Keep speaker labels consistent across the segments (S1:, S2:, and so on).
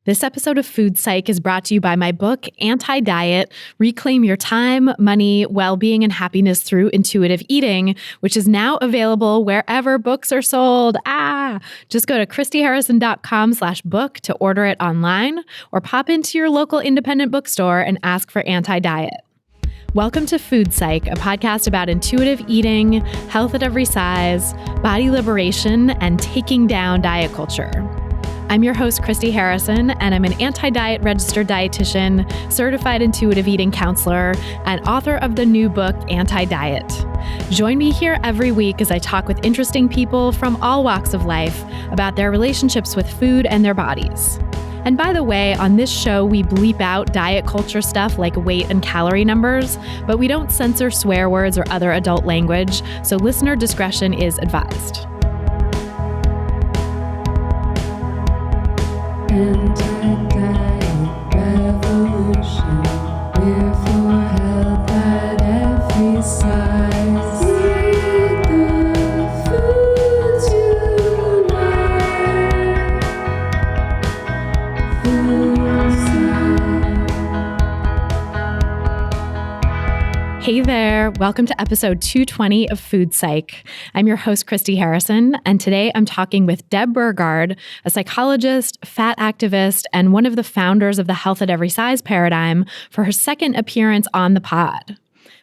S1: This episode of Food Psych is brought to you by my book, Anti-Diet, Reclaim Your Time, Money, Well-Being, and Happiness Through Intuitive Eating, which is now available wherever books are sold. Just go to christyharrison.com/book to order it online or pop into your local independent bookstore and ask for Anti-Diet. Welcome to Food Psych, a podcast about intuitive eating, health at every size, body liberation, and taking down diet culture. I'm your host, Christy Harrison, and I'm an anti-diet registered dietitian, certified intuitive eating counselor, and author of the new book, Anti-Diet. Join me here every week as I talk with interesting people from all walks of life about their relationships with food and their bodies. And by the way, on this show, we bleep out diet culture stuff like weight and calorie numbers, but we don't censor swear words or other adult language, so listener discretion is advised.
S2: Anti-diet revolution, we're for health at every size. Eat the foods you like. Food Psych.
S1: Hey there, welcome to episode 220 of Food Psych. I'm your host, Christy Harrison, and today I'm talking with Deb Burgard, a psychologist, fat activist, and one of the founders of the Health at Every Size paradigm, for her second appearance on the pod.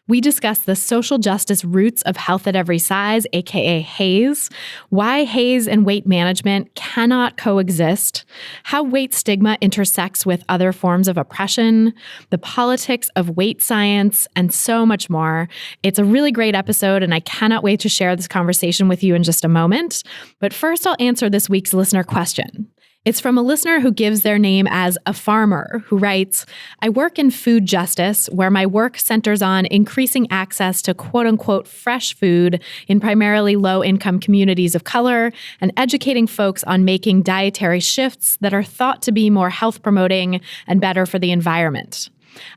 S1: We discuss the social justice roots of health at every size, aka HAES, why HAES and weight management cannot coexist, how weight stigma intersects with other forms of oppression, the politics of weight science, and so much more. It's a really great episode, and I cannot wait to share this conversation with you in just a moment. But first, I'll answer this week's listener question. It's from a listener who gives their name as a farmer, who writes, I work in food justice, where my work centers on increasing access to quote-unquote fresh food in primarily low-income communities of color and educating folks on making dietary shifts that are thought to be more health-promoting and better for the environment.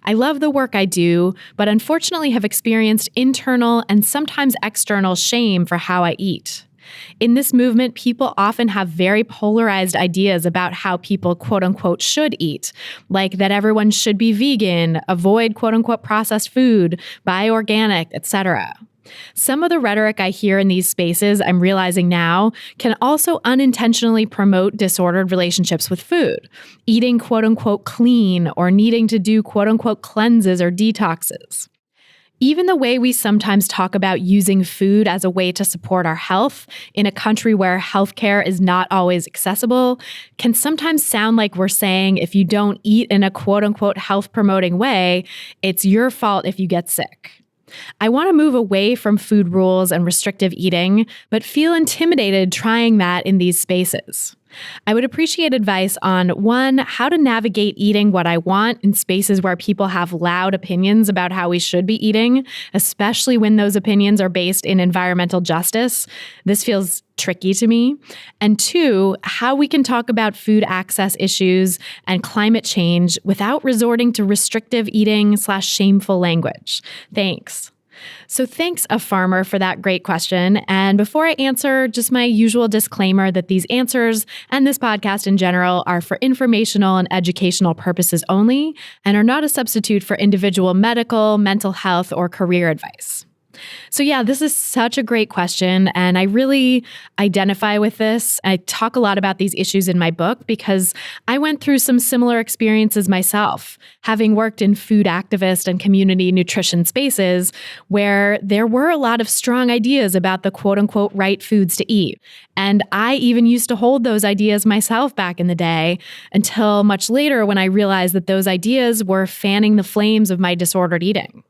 S1: I love the work I do, but unfortunately have experienced internal and sometimes external shame for how I eat. In this movement, people often have very polarized ideas about how people, quote unquote, should eat, like that everyone should be vegan, avoid, quote unquote, processed food, buy organic, etc. Some of the rhetoric I hear in these spaces, I'm realizing now, can also unintentionally promote disordered relationships with food, eating, quote unquote, clean, or needing to do, quote unquote, cleanses or detoxes. Even the way we sometimes talk about using food as a way to support our health in a country where healthcare is not always accessible can sometimes sound like we're saying if you don't eat in a quote-unquote health-promoting way, it's your fault if you get sick. I want to move away from food rules and restrictive eating, but feel intimidated trying that in these spaces. I would appreciate advice on, one, how to navigate eating what I want in spaces where people have loud opinions about how we should be eating, especially when those opinions are based in environmental justice. This feels tricky to me. And two, how we can talk about food access issues and climate change without resorting to restrictive eating/shameful language. Thanks. So thanks, a farmer, for that great question. And before I answer, just my usual disclaimer that these answers and this podcast in general are for informational and educational purposes only and are not a substitute for individual medical, mental health, or career advice. So yeah, this is such a great question, and I really identify with this. I talk a lot about these issues in my book because I went through some similar experiences myself, having worked in food activist and community nutrition spaces where there were a lot of strong ideas about the quote-unquote right foods to eat. And I even used to hold those ideas myself back in the day until much later when I realized that those ideas were fanning the flames of my disordered eating.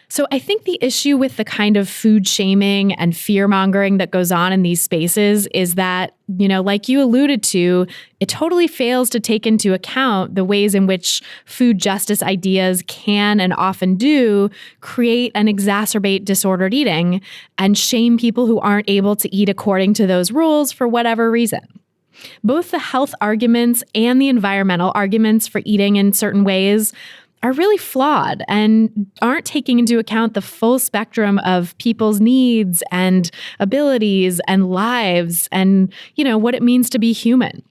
S1: So I think the issue with the kind of food shaming and fear-mongering that goes on in these spaces is that, like you alluded to, it totally fails to take into account the ways in which food justice ideas can and often do create and exacerbate disordered eating and shame people who aren't able to eat according to those rules for whatever reason. Both the health arguments and the environmental arguments for eating in certain ways are really flawed and aren't taking into account the full spectrum of people's needs and abilities and lives and, what it means to be human.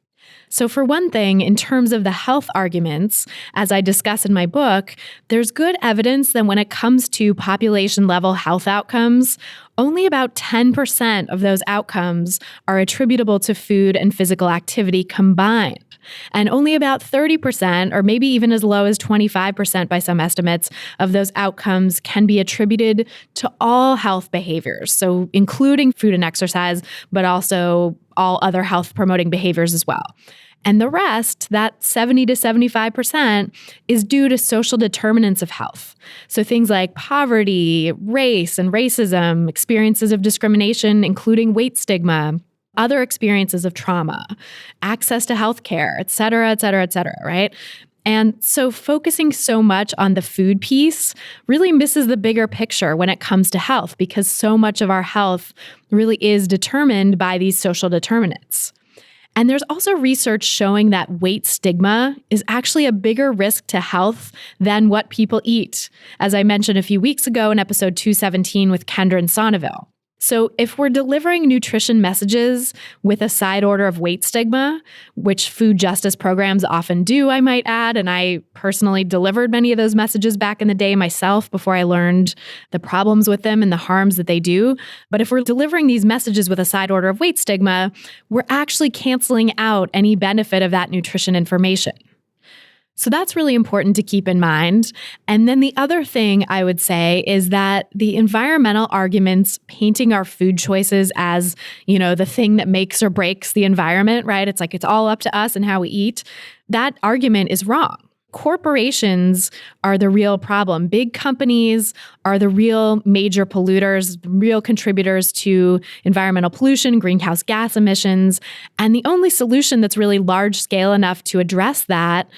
S1: So for one thing, in terms of the health arguments, as I discuss in my book, there's good evidence that when it comes to population-level health outcomes, only about 10% of those outcomes are attributable to food and physical activity combined. And only about 30%, or maybe even as low as 25% by some estimates, of those outcomes can be attributed to all health behaviors. So including food and exercise, but also all other health-promoting behaviors as well. And the rest, that 70 to 75%, is due to social determinants of health. So things like poverty, race and racism, experiences of discrimination, including weight stigma, other experiences of trauma, access to healthcare, et cetera, right? And so focusing so much on the food piece really misses the bigger picture when it comes to health, because so much of our health really is determined by these social determinants. And there's also research showing that weight stigma is actually a bigger risk to health than what people eat, as I mentioned a few weeks ago in episode 217 with Kendra and Sonneville. So if we're delivering nutrition messages with a side order of weight stigma, which food justice programs often do, I might add, and I personally delivered many of those messages back in the day myself before I learned the problems with them and the harms that they do. But if we're delivering these messages with a side order of weight stigma, we're actually canceling out any benefit of that nutrition information. So that's really important to keep in mind. And then the other thing I would say is that the environmental arguments painting our food choices as, the thing that makes or breaks the environment, right? It's like it's all up to us and how we eat. That argument is wrong. Corporations are the real problem. Big companies are the real major polluters, real contributors to environmental pollution, greenhouse gas emissions. And the only solution that's really large scale enough to address that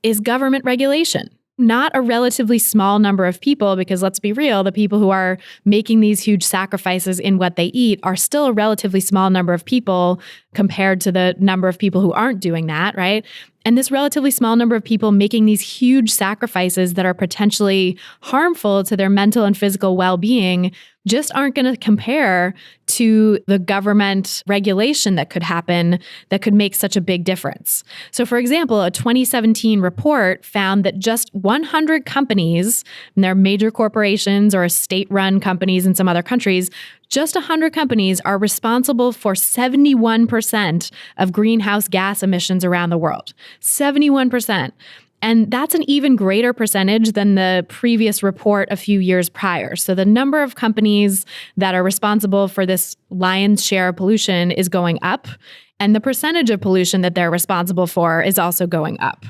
S1: is government regulation. Not a relatively small number of people, because let's be real, the people who are making these huge sacrifices in what they eat are still a relatively small number of people compared to the number of people who aren't doing that, right? And this relatively small number of people making these huge sacrifices that are potentially harmful to their mental and physical well-being just aren't going to compare to the government regulation that could happen that could make such a big difference. So for example, a 2017 report found that just 100 companies, and they're major corporations or state-run companies in some other countries, just 100 companies are responsible for 71% of greenhouse gas emissions around the world. 71%. And that's an even greater percentage than the previous report a few years prior. So the number of companies that are responsible for this lion's share of pollution is going up, and the percentage of pollution that they're responsible for is also going up.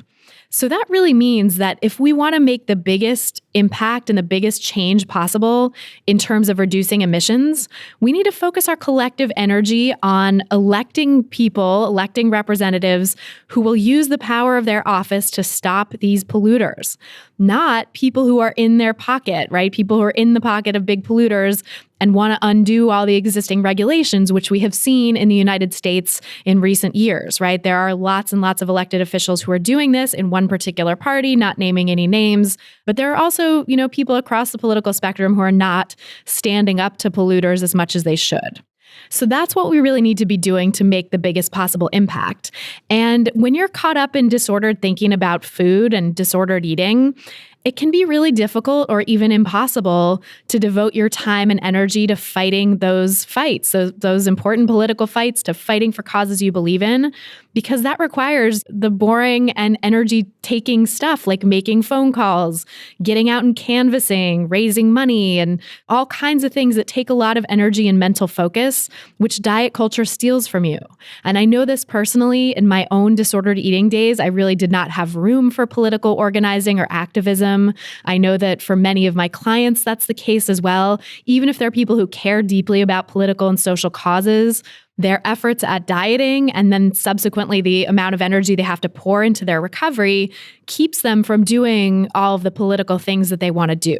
S1: So that really means that if we want to make the biggest impact and the biggest change possible in terms of reducing emissions, we need to focus our collective energy on electing people, electing representatives who will use the power of their office to stop these polluters, not people who are in their pocket, right? People who are in the pocket of big polluters and want to undo all the existing regulations, which we have seen in the United States in recent years, right? There are lots and lots of elected officials who are doing this in one particular party, not naming any names. But there are also, people across the political spectrum who are not standing up to polluters as much as they should. So that's what we really need to be doing to make the biggest possible impact. And when you're caught up in disordered thinking about food and disordered eating, it can be really difficult or even impossible to devote your time and energy to fighting those fights, those important political fights, to fighting for causes you believe in, because that requires the boring and energy-taking stuff like making phone calls, getting out and canvassing, raising money, and all kinds of things that take a lot of energy and mental focus, which diet culture steals from you. And I know this personally. In my own disordered eating days, I really did not have room for political organizing or activism. I know that for many of my clients, that's the case as well. Even if they're people who care deeply about political and social causes, their efforts at dieting and then subsequently the amount of energy they have to pour into their recovery keeps them from doing all of the political things that they want to do.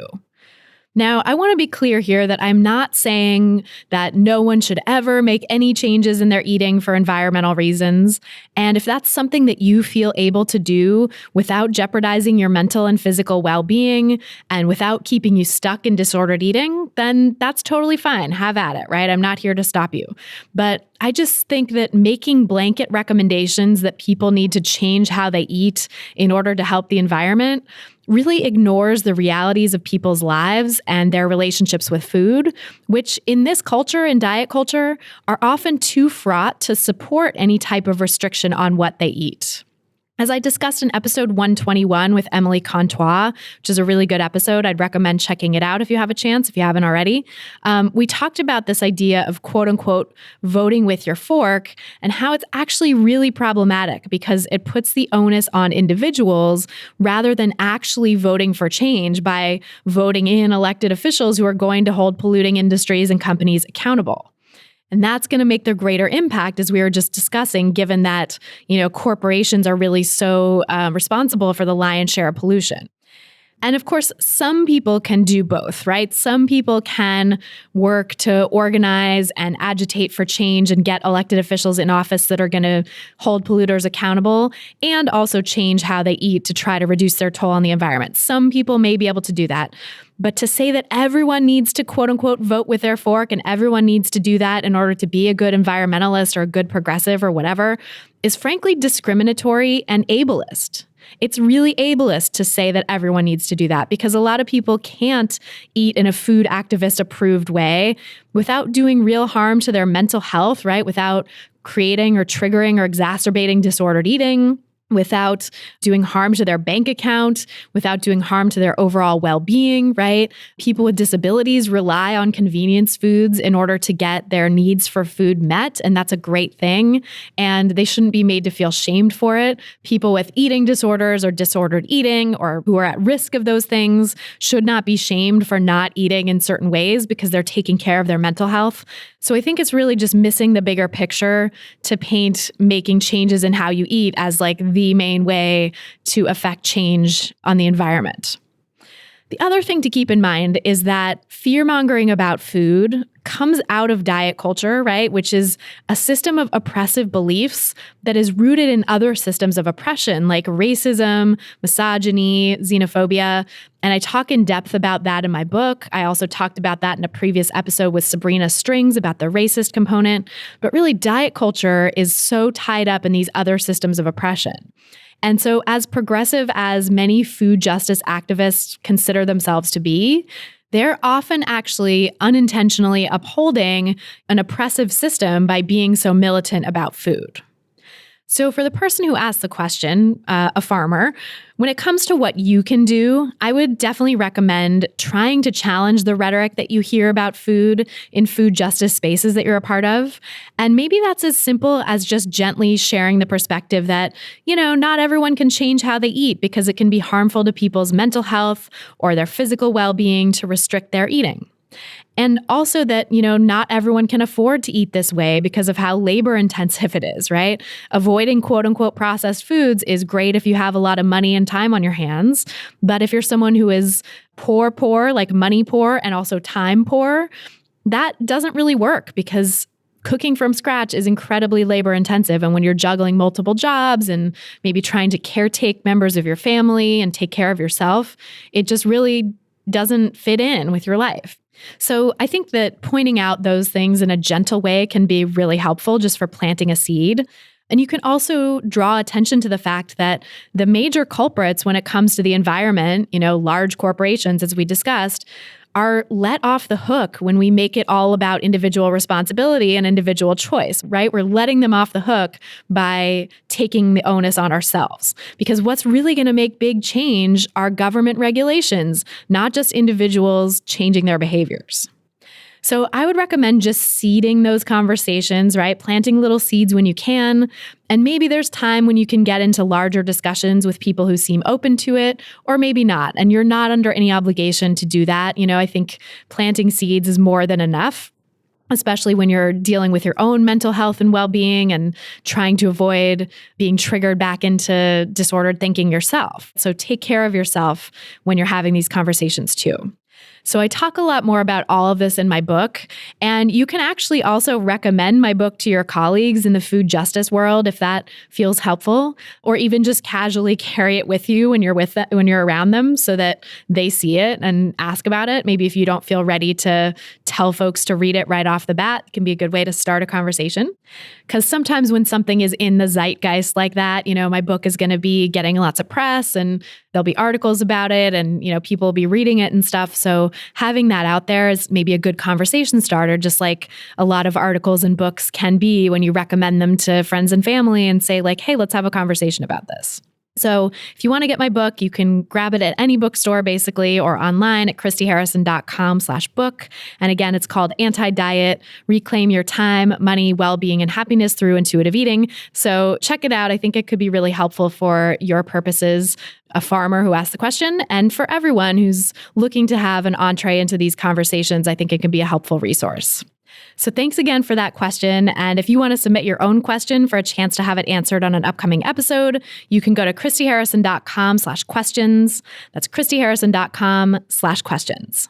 S1: Now, I want to be clear here that I'm not saying that no one should ever make any changes in their eating for environmental reasons. And if that's something that you feel able to do without jeopardizing your mental and physical well-being and without keeping you stuck in disordered eating, then that's totally fine. Have at it, right? I'm not here to stop you. But I just think that making blanket recommendations that people need to change how they eat in order to help the environment really ignores the realities of people's lives and their relationships with food, which in this culture, in diet culture, are often too fraught to support any type of restriction on what they eat. As I discussed in episode 121 with Emily Contois, which is a really good episode, I'd recommend checking it out if you have a chance, if you haven't already. We talked about this idea of quote unquote voting with your fork and how it's actually really problematic because it puts the onus on individuals rather than actually voting for change by voting in elected officials who are going to hold polluting industries and companies accountable. And that's going to make the greater impact, as we were just discussing, given that, corporations are really so responsible for the lion's share of pollution. And of course, some people can do both, right? Some people can work to organize and agitate for change and get elected officials in office that are going to hold polluters accountable and also change how they eat to try to reduce their toll on the environment. Some people may be able to do that. But to say that everyone needs to, quote unquote, vote with their fork and everyone needs to do that in order to be a good environmentalist or a good progressive or whatever is frankly discriminatory and ableist. It's really ableist to say that everyone needs to do that because a lot of people can't eat in a food activist approved way without doing real harm to their mental health, right? Without creating or triggering or exacerbating disordered eating, without doing harm to their bank account, without doing harm to their overall well-being, right? People with disabilities rely on convenience foods in order to get their needs for food met, and that's a great thing, and they shouldn't be made to feel shamed for it. People with eating disorders or disordered eating or who are at risk of those things should not be shamed for not eating in certain ways because they're taking care of their mental health. So I think it's really just missing the bigger picture to paint making changes in how you eat as like the main way to affect change on the environment. The other thing to keep in mind is that fearmongering about food comes out of diet culture, right? Which is a system of oppressive beliefs that is rooted in other systems of oppression like racism, misogyny, xenophobia. And I talk in depth about that in my book. I also talked about that in a previous episode with Sabrina Strings about the racist component. But really, diet culture is so tied up in these other systems of oppression. And so as progressive as many food justice activists consider themselves to be, they're often actually unintentionally upholding an oppressive system by being so militant about food. So for the person who asked the question, a farmer, when it comes to what you can do, I would definitely recommend trying to challenge the rhetoric that you hear about food in food justice spaces that you're a part of. And maybe that's as simple as just gently sharing the perspective that, not everyone can change how they eat because it can be harmful to people's mental health or their physical well-being to restrict their eating. And also that, not everyone can afford to eat this way because of how labor intensive it is, right? Avoiding quote unquote processed foods is great if you have a lot of money and time on your hands. But if you're someone who is poor, like money poor and also time poor, that doesn't really work because cooking from scratch is incredibly labor intensive. And when you're juggling multiple jobs and maybe trying to caretake members of your family and take care of yourself, it just really doesn't fit in with your life. So I think that pointing out those things in a gentle way can be really helpful just for planting a seed. And you can also draw attention to the fact that the major culprits when it comes to the environment, large corporations, as we discussed, are let off the hook when we make it all about individual responsibility and individual choice, right? We're letting them off the hook by taking the onus on ourselves. Because what's really going to make big change are government regulations, not just individuals changing their behaviors. So I would recommend just seeding those conversations, right? Planting little seeds when you can. And maybe there's time when you can get into larger discussions with people who seem open to it, or maybe not. And you're not under any obligation to do that. I think planting seeds is more than enough, especially when you're dealing with your own mental health and well-being and trying to avoid being triggered back into disordered thinking yourself. So take care of yourself when you're having these conversations too. So I talk a lot more about all of this in my book. And you can actually also recommend my book to your colleagues in the food justice world if that feels helpful, or even just casually carry it with you when you're around them so that they see it and ask about it. Maybe if you don't feel ready to tell folks to read it right off the bat, it can be a good way to start a conversation. Because sometimes when something is in the zeitgeist like that, my book is going to be getting lots of press and there'll be articles about it and, people will be reading it and stuff. So having that out there is maybe a good conversation starter, just like a lot of articles and books can be when you recommend them to friends and family and say like, hey, let's have a conversation about this. So if you want to get my book, you can grab it at any bookstore basically, or online at christyharrison.com/book. And again, it's called Anti-Diet, Reclaim Your Time, Money, Well-Being, and Happiness Through Intuitive Eating. So check it out. I think it could be really helpful for your purposes, a farmer who asked the question, and for everyone who's looking to have an entree into these conversations. I think it can be a helpful resource. So thanks again for that question. And if you want to submit your own question for a chance to have it answered on an upcoming episode, you can go to christyharrison.com/questions. That's christyharrison.com/questions.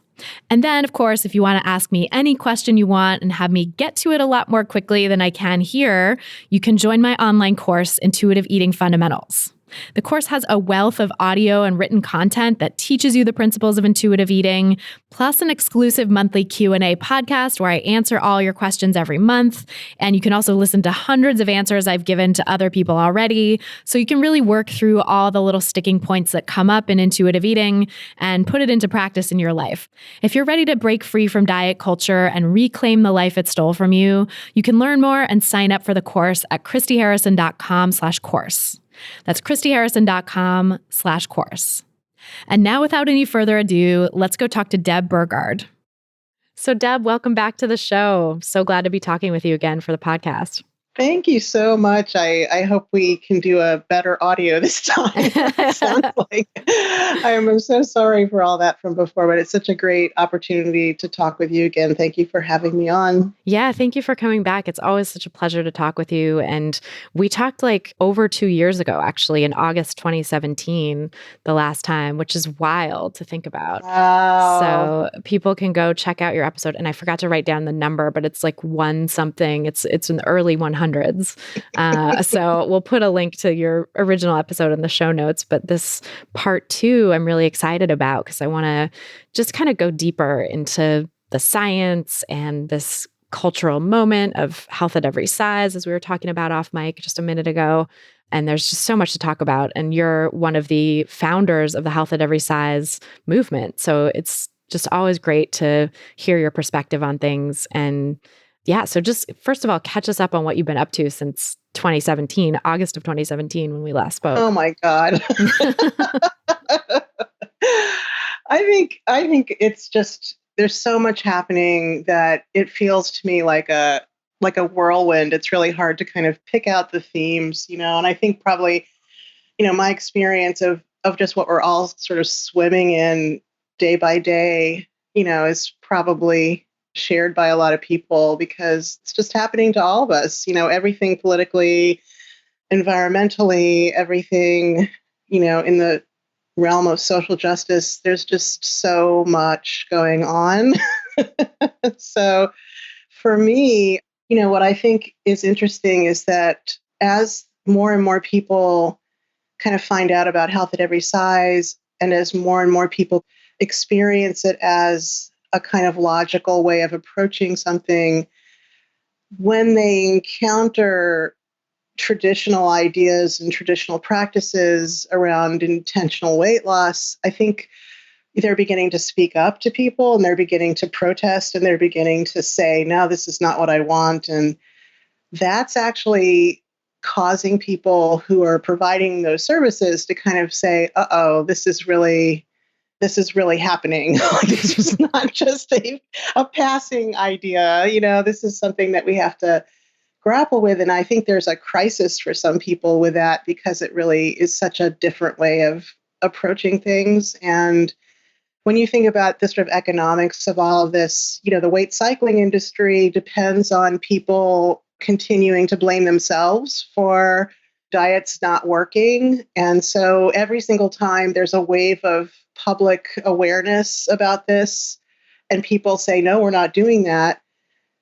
S1: And then, of course, if you want to ask me any question you want and have me get to it a lot more quickly than I can here, you can join my online course, Intuitive Eating Fundamentals. The course has a wealth of audio and written content that teaches you the principles of intuitive eating, plus an exclusive monthly Q&A podcast where I answer all your questions every month. And you can also listen to hundreds of answers I've given to other people already. So you can really work through all the little sticking points that come up in intuitive eating and put it into practice in your life. If you're ready to break free from diet culture and reclaim the life it stole from you, you can learn more and sign up for the course at christyharrison.com/course. That's christyharrison.com/course. And now, without any further ado, let's go talk to Deb Burgard. So Deb, welcome back to the show. So glad to be talking with you again for the podcast.
S3: Thank you so much. I hope we can do a better audio this time. It sounds like I'm so sorry for all that from before, but it's such a great opportunity to talk with you again. Thank you for having me on.
S1: Yeah, thank you for coming back. It's always such a pleasure to talk with you. And we talked like over 2 years ago, actually, in August 2017, the last time, which is wild to think about.
S3: Wow.
S1: So people can go check out your episode. And I forgot to write down the number, but it's like one something. It's in the early 100s. So we'll put a link to your original episode in the show notes. But this part 2, I'm really excited about because I want to just kind of go deeper into the science and this cultural moment of health at every size, as we were talking about off mic just a minute ago. And there's just so much to talk about. And you're one of the founders of the Health at Every Size movement. So it's just always great to hear your perspective on things. And yeah, so just first of all, catch us up on what you've been up to since 2017, August of 2017, when we last spoke.
S3: Oh my God. I think it's just, there's so much happening that it feels to me like a whirlwind. It's really hard to kind of pick out the themes, and I think probably, my experience of just what we're all sort of swimming in day by day, is probably shared by a lot of people because it's just happening to all of us, everything politically, environmentally, everything, in the realm of social justice. There's just so much going on. So for me, what I think is interesting is that as more and more people kind of find out about health at every size, and as more and more people experience it as a kind of logical way of approaching something, when they encounter traditional ideas and traditional practices around intentional weight loss, I think they're beginning to speak up to people and they're beginning to protest and they're beginning to say, no, this is not what I want. And that's actually causing people who are providing those services to kind of say, uh-oh, this is really happening. This is not just a passing idea. This is something that we have to grapple with. And I think there's a crisis for some people with that because it really is such a different way of approaching things. And when you think about the sort of economics of all of this, the weight cycling industry depends on people continuing to blame themselves for diets not working. And so every single time there's a wave of public awareness about this, and people say, no, we're not doing that,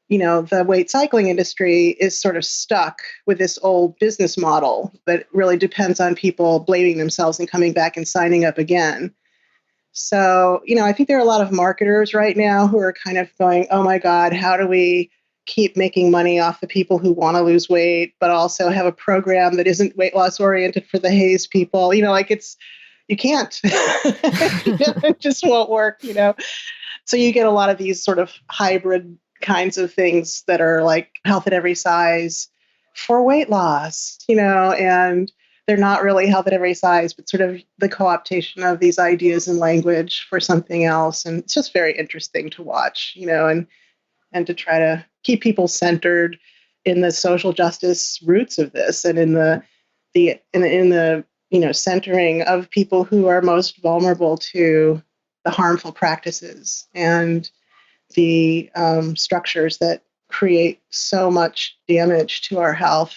S3: the weight cycling industry is sort of stuck with this old business model that really depends on people blaming themselves and coming back and signing up again. So, I think there are a lot of marketers right now who are kind of going, oh my God, how do we keep making money off the people who want to lose weight, but also have a program that isn't weight loss oriented for the HAES people? You can't. It just won't work, So you get a lot of these sort of hybrid kinds of things that are like health at every size for weight loss, and they're not really health at every size, but sort of the co-optation of these ideas and language for something else. And it's just very interesting to watch, and to try to keep people centered in the social justice roots of this, and in the centering of people who are most vulnerable to the harmful practices and the structures that create so much damage to our health.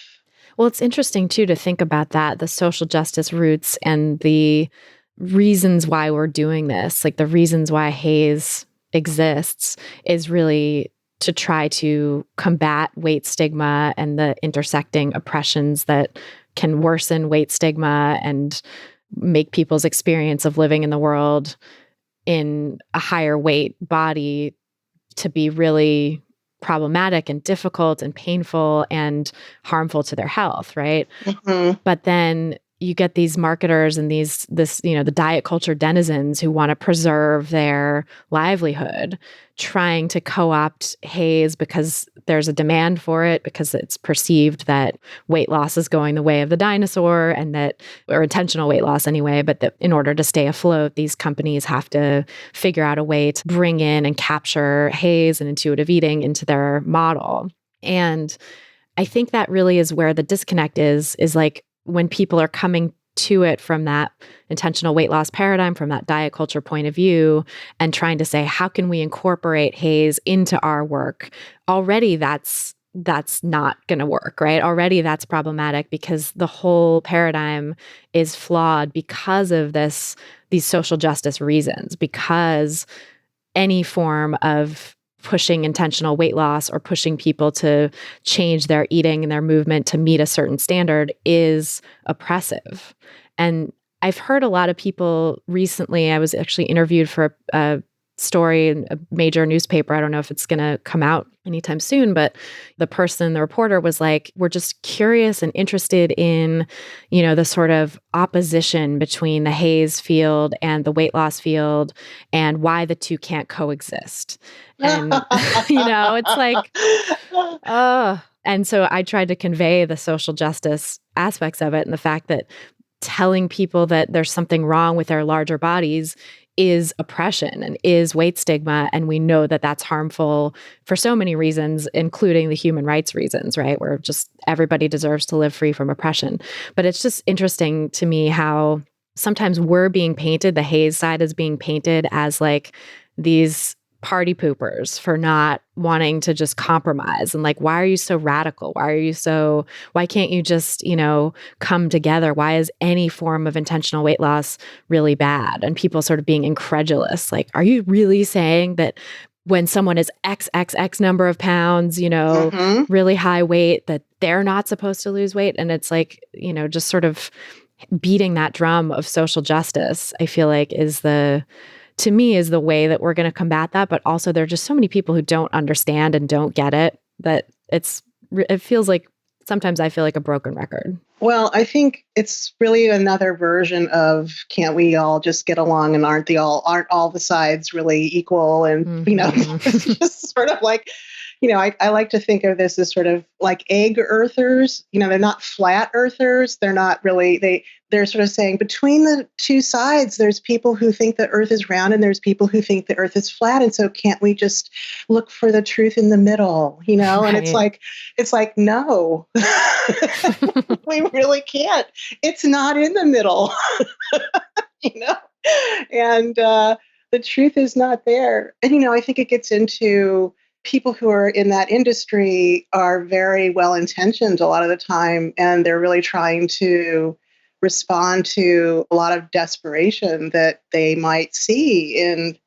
S1: Well, it's interesting, too, to think about that, the social justice roots and the reasons why we're doing this, like the reasons why HAES exists is really to try to combat weight stigma and the intersecting oppressions that can worsen weight stigma and make people's experience of living in the world in a higher weight body to be really problematic and difficult and painful and harmful to their health, right?
S3: Mm-hmm.
S1: But then you get these marketers and the diet culture denizens who want to preserve their livelihood, trying to co-opt HAES because there's a demand for it, because it's perceived that weight loss is going the way of the dinosaur, or intentional weight loss anyway, but that in order to stay afloat, these companies have to figure out a way to bring in and capture HAES and intuitive eating into their model. And I think that really is where the disconnect is like, when people are coming to it from that intentional weight loss paradigm, from that diet culture point of view, and trying to say, how can we incorporate HAES into our work? Already that's not going to work, right? Already that's problematic because the whole paradigm is flawed because of these social justice reasons, because any form of pushing intentional weight loss or pushing people to change their eating and their movement to meet a certain standard is oppressive. And I've heard a lot of people recently, I was actually interviewed for a story in a major newspaper. I don't know if it's going to come out anytime soon, but the reporter was like, we're just curious and interested in, the sort of opposition between the HAES field and the weight loss field and why the two can't coexist. And, it's like, oh. And so I tried to convey the social justice aspects of it and the fact that telling people that there's something wrong with their larger bodies is oppression and is weight stigma. And we know that that's harmful for so many reasons, including the human rights reasons, right? Where just everybody deserves to live free from oppression. But it's just interesting to me how sometimes we're being painted, the HAES side is being painted as like these party poopers for not wanting to just compromise. And like, why are you so radical? Why can't you just, come together? Why is any form of intentional weight loss really bad? And people sort of being incredulous. Like, are you really saying that when someone is XXX number of pounds, really high weight, that they're not supposed to lose weight? And it's like, just sort of beating that drum of social justice, I feel like to me is the way that we're going to combat that. But also there are just so many people who don't understand and don't get it, that it feels like sometimes I feel like a broken record.
S3: Well, I think it's really another version of, can't we all just get along, and aren't all the sides really equal? And, it's just sort of like, I like to think of this as sort of like egg earthers. They're not flat earthers. They're not really, they're sort of saying between the two sides, there's people who think the earth is round and there's people who think the earth is flat. And so can't we just look for the truth in the middle, And
S1: Right.
S3: it's like, no, we really can't. It's not in the middle, and the truth is not there. And, I think it gets into people who are in that industry are very well-intentioned a lot of the time, and they're really trying to respond to a lot of desperation that they might see in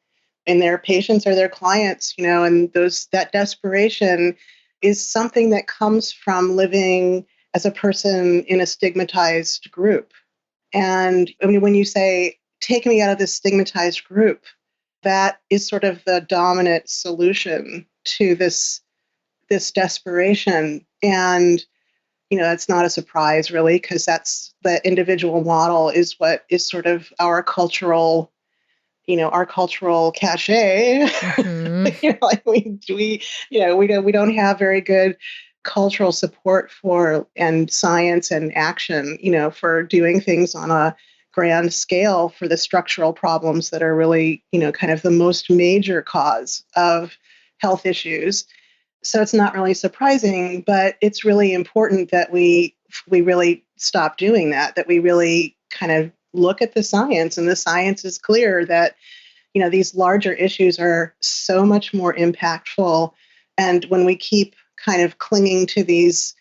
S3: in their patients or their clients, and that desperation is something that comes from living as a person in a stigmatized group. And I mean, when you say, take me out of this stigmatized group, that is sort of the dominant solution to this desperation. And, it's not a surprise really, because that's the individual model is what is sort of our cultural cachet.
S1: Mhm.
S3: Like we don't have very good cultural support for and science and action, for doing things on a grand scale for the structural problems that are really, kind of the most major cause of health issues. So it's not really surprising, but it's really important that we really stop doing that we really kind of look at the science, and the science is clear that, these larger issues are so much more impactful. And when we keep kind of clinging to these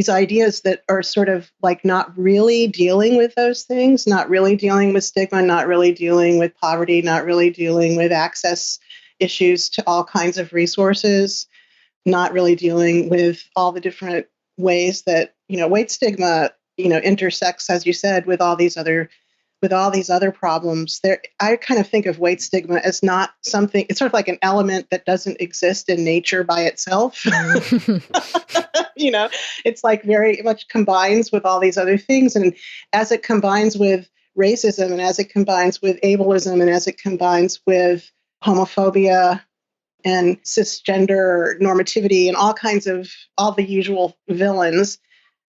S3: ideas that are sort of like not really dealing with those things, not really dealing with stigma, not really dealing with poverty, not really dealing with access issues to all kinds of resources, not really dealing with all the different ways that, weight stigma, intersects, as you said, with all these other problems. I kind of think of weight stigma as not something, it's sort of like an element that doesn't exist in nature by itself. It's like very much combines with all these other things. And as it combines with racism, and as it combines with ableism, and as it combines with homophobia and cisgender normativity and all the usual villains,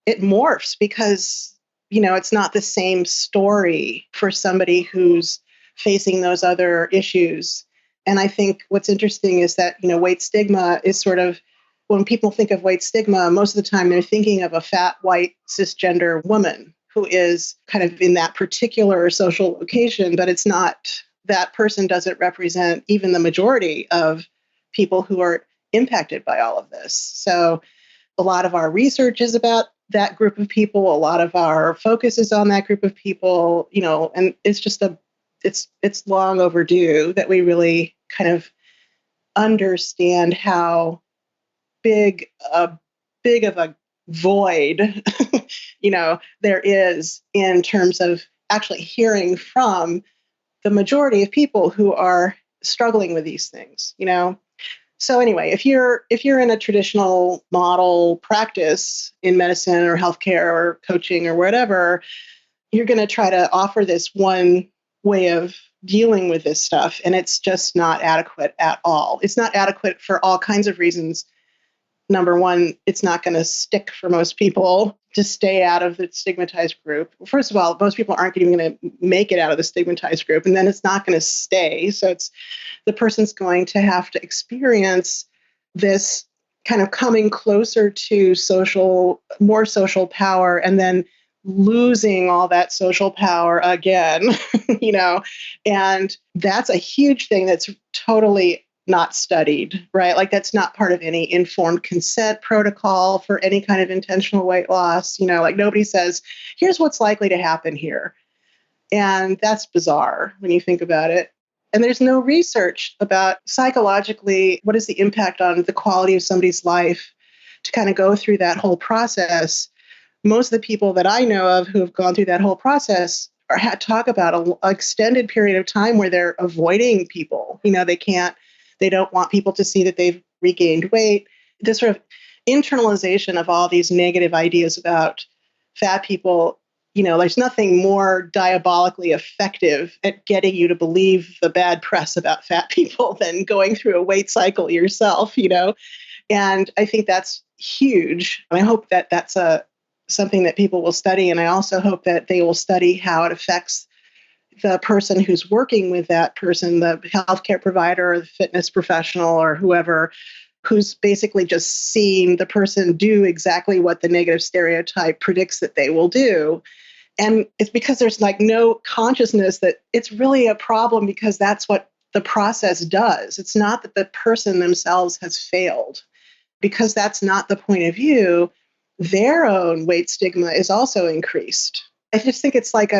S3: it morphs because, it's not the same story for somebody who's facing those other issues. And I think what's interesting is that, weight stigma is sort of, when people think of weight stigma, most of the time they're thinking of a fat, white, cisgender woman who is kind of in that particular social location, but it's not, that person doesn't represent even the majority of people who are impacted by all of this. So a lot of our research is about that group of people. A lot of our focus is on that group of people, and it's just it's long overdue that we really kind of understand how big of a void, there is in terms of actually hearing from the majority of people who are struggling with these things, So anyway, if you're in a traditional model practice in medicine or healthcare or coaching or whatever, you're going to try to offer this one way of dealing with this stuff, and it's just not adequate at all. It's not adequate for all kinds of reasons. Number one, it's not going to stick for most people to stay out of the stigmatized group. First of all, most people aren't even going to make it out of the stigmatized group, and then it's not going to stay. So the person's going to have to experience this kind of coming closer to more social power, and then losing all that social power again, and that's a huge thing that's totally not studied, right? Like that's not part of any informed consent protocol for any kind of intentional weight loss. Like nobody says, here's what's likely to happen here. And that's bizarre when you think about it. And there's no research about psychologically, what is the impact on the quality of somebody's life to kind of go through that whole process. Most of the people that I know of who have gone through that whole process talk about an extended period of time where they're avoiding people. They don't want people to see that they've regained weight. This sort of internalization of all these negative ideas about fat people, there's nothing more diabolically effective at getting you to believe the bad press about fat people than going through a weight cycle yourself, And I think that's huge. And I hope that that's something that people will study. And I also hope that they will study how it affects the person who's working with that person, the healthcare provider or the fitness professional or whoever, who's basically just seeing the person do exactly what the negative stereotype predicts that they will do. And it's because there's like no consciousness that it's really a problem because that's what the process does. It's not that the person themselves has failed, because that's not the point of view. Their own weight stigma is also increased. I just think it's like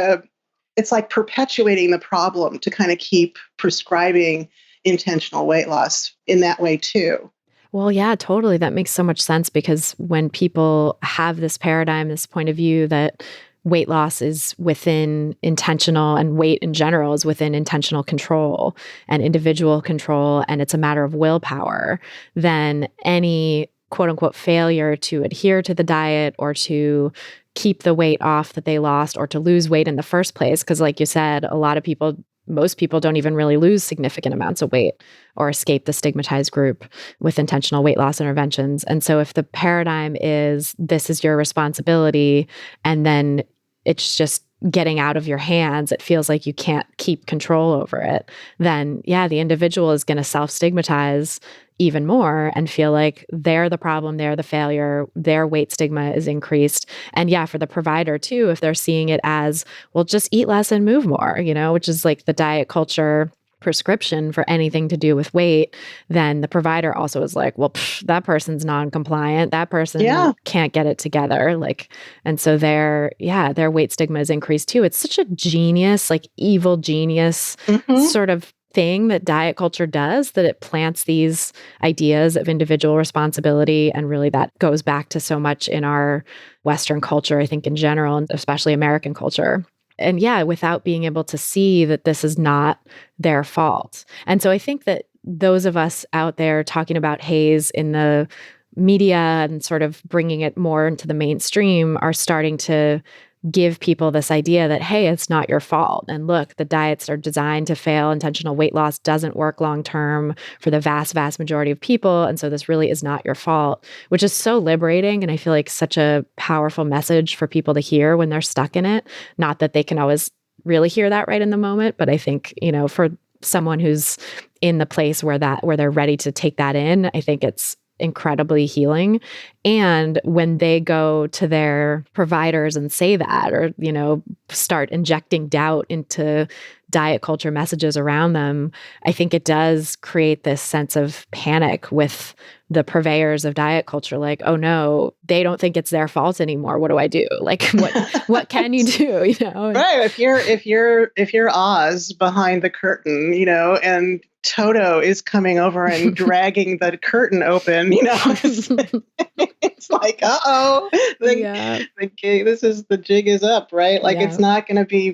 S3: perpetuating the problem to kind of keep prescribing intentional weight loss in that way too.
S1: Well, yeah, totally. That makes so much sense because when people have this paradigm, this point of view that weight loss is within intentional and weight in general is within intentional control and individual control, and it's a matter of willpower, then any quote unquote failure to adhere to the diet or to keep the weight off that they lost or to lose weight in the first place. Because like you said, most people don't even really lose significant amounts of weight or escape the stigmatized group with intentional weight loss interventions. And so if the paradigm is this is your responsibility and then it's just getting out of your hands, it feels like you can't keep control over it, then yeah, the individual is going to self-stigmatize even more and feel like they're the problem, they're the failure, their weight stigma is increased. And yeah, for the provider too, if they're seeing it as, well, just eat less and move more, which is like the diet culture prescription for anything to do with weight, then the provider also is like, well, that person's non-compliant. That person can't get it together. And so their weight stigma is increased too. It's such a genius, like evil genius sort of thing that diet culture does, that it plants these ideas of individual responsibility. And really that goes back to so much in our Western culture, I think in general, and especially American culture. And yeah, without being able to see that this is not their fault. And so I think that those of us out there talking about HAES in the media and sort of bringing it more into the mainstream are starting to give people this idea that, hey, it's not your fault. And look, the diets are designed to fail. Intentional weight loss doesn't work long-term for the vast, vast majority of people. And so this really is not your fault, which is so liberating. And I feel like such a powerful message for people to hear when they're stuck in it. Not that they can always really hear that right in the moment, but I think, for someone who's in the place where they're ready to take that in, I think it's incredibly healing. And when they go to their providers and say that, or, start injecting doubt into diet culture messages around them, I think it does create this sense of panic with the purveyors of diet culture. Like, oh no, they don't think it's their fault anymore. What do I do? Like, what can you do?
S3: Right. If you're Oz behind the curtain, and Toto is coming over and dragging the curtain open, it's like, uh-oh, the jig is up, right? Like it's not going to be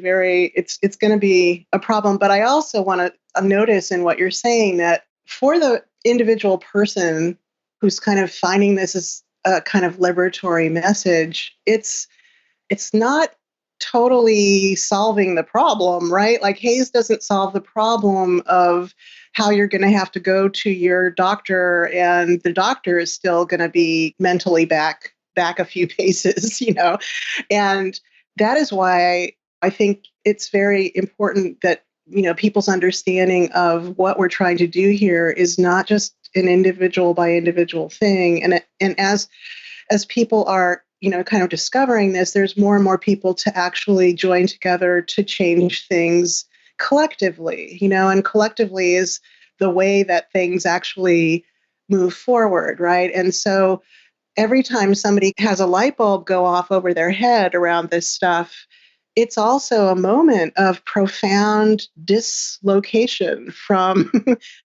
S3: it's going to be a problem. But I also want to notice in what you're saying that for the individual person who's kind of finding this as a kind of liberatory message, it's not totally solving the problem, right? Like HAES doesn't solve the problem of how you're going to have to go to your doctor and the doctor is still going to be mentally back a few paces, And that is why I think it's very important that, people's understanding of what we're trying to do here is not just an individual by individual thing. And as people are, kind of discovering this, there's more and more people to actually join together to change things collectively, and collectively is the way that things actually move forward, right? And so every time somebody has a light bulb go off over their head around this stuff, it's also a moment of profound dislocation from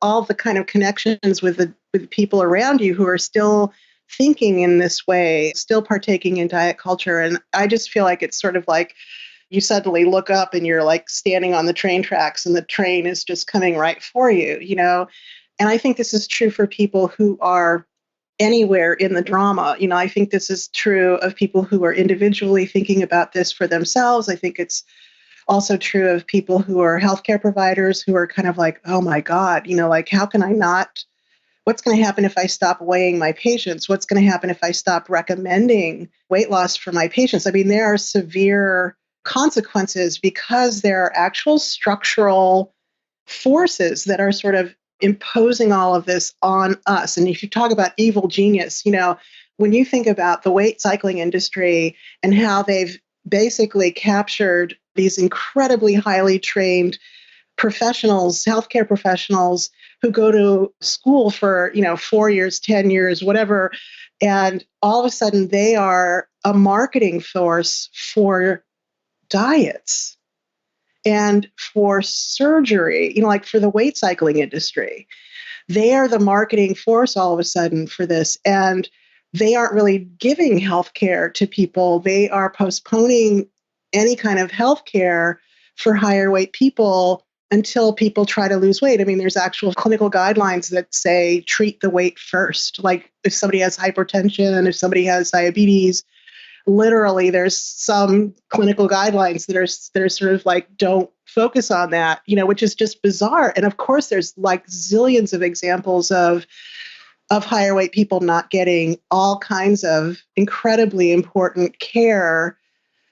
S3: all the kind of connections with people around you who are still thinking in this way, still partaking in diet culture. And I just feel like it's sort of like you suddenly look up and you're like standing on the train tracks and the train is just coming right for you, And I think this is true for people who are anywhere in the drama. I think this is true of people who are individually thinking about this for themselves. I think it's also true of people who are healthcare providers who are kind of like, oh my God, like, how can I not? What's going to happen if I stop weighing my patients? What's going to happen if I stop recommending weight loss for my patients? I mean, there are severe consequences because there are actual structural forces that are sort of imposing all of this on us. And if you talk about evil genius, when you think about the weight cycling industry and how they've basically captured these incredibly highly trained professionals, healthcare professionals who go to school for, 4 years, 10 years, whatever. And all of a sudden they are a marketing force for diets. And for surgery, like for the weight cycling industry, they are the marketing force all of a sudden for this. And they aren't really giving healthcare to people. They are postponing any kind of healthcare for higher weight people until people try to lose weight. I mean, there's actual clinical guidelines that say treat the weight first. Like if somebody has hypertension, if somebody has diabetes, literally there's some clinical guidelines that are sort of like, don't focus on that, which is just bizarre. And of course, there's like zillions of examples of higher weight people not getting all kinds of incredibly important care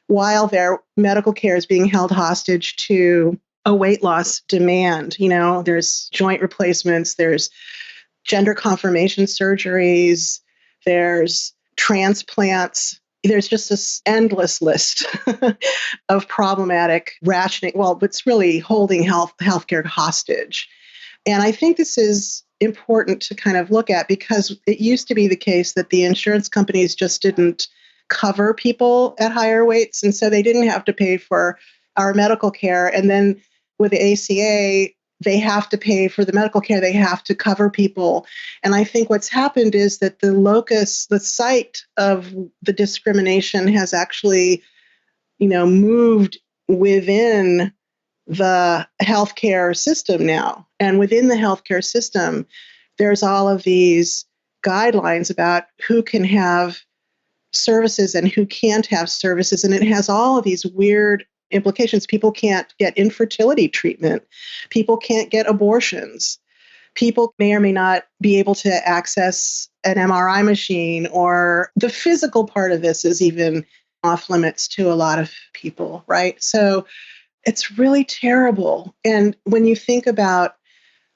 S3: while their medical care is being held hostage to a weight loss demand. There's joint replacements, there's gender confirmation surgeries, there's transplants. There's just this endless list of problematic rationing. Well, it's really holding healthcare hostage. And I think this is important to kind of look at because it used to be the case that the insurance companies just didn't cover people at higher weights. And so they didn't have to pay for our medical care. And then with the ACA, they have to pay for the medical care. They have to cover people. And I think what's happened is that the site of the discrimination has actually, moved within the healthcare system now. And within the healthcare system, there's all of these guidelines about who can have services and who can't have services. And it has all of these weird implications. People can't get infertility treatment. People can't get abortions. People may or may not be able to access an MRI machine, or the physical part of this is even off limits to a lot of people, right? So it's really terrible. And when you think about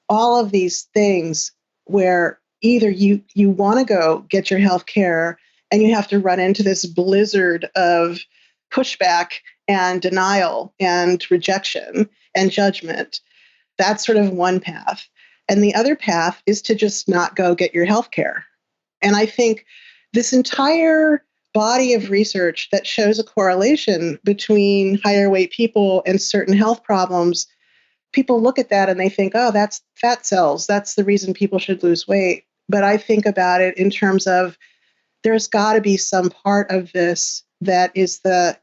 S3: all of these things where either you want to go get your health care and you have to run into this blizzard of pushback and denial and rejection and judgment. That's sort of one path. And the other path is to just not go get your health care. And I think this entire body of research that shows a correlation between higher weight people and certain health problems, people look at that and they think, oh, that's fat cells. That's the reason people should lose weight. But I think about it in terms of there's got to be some part of this that is the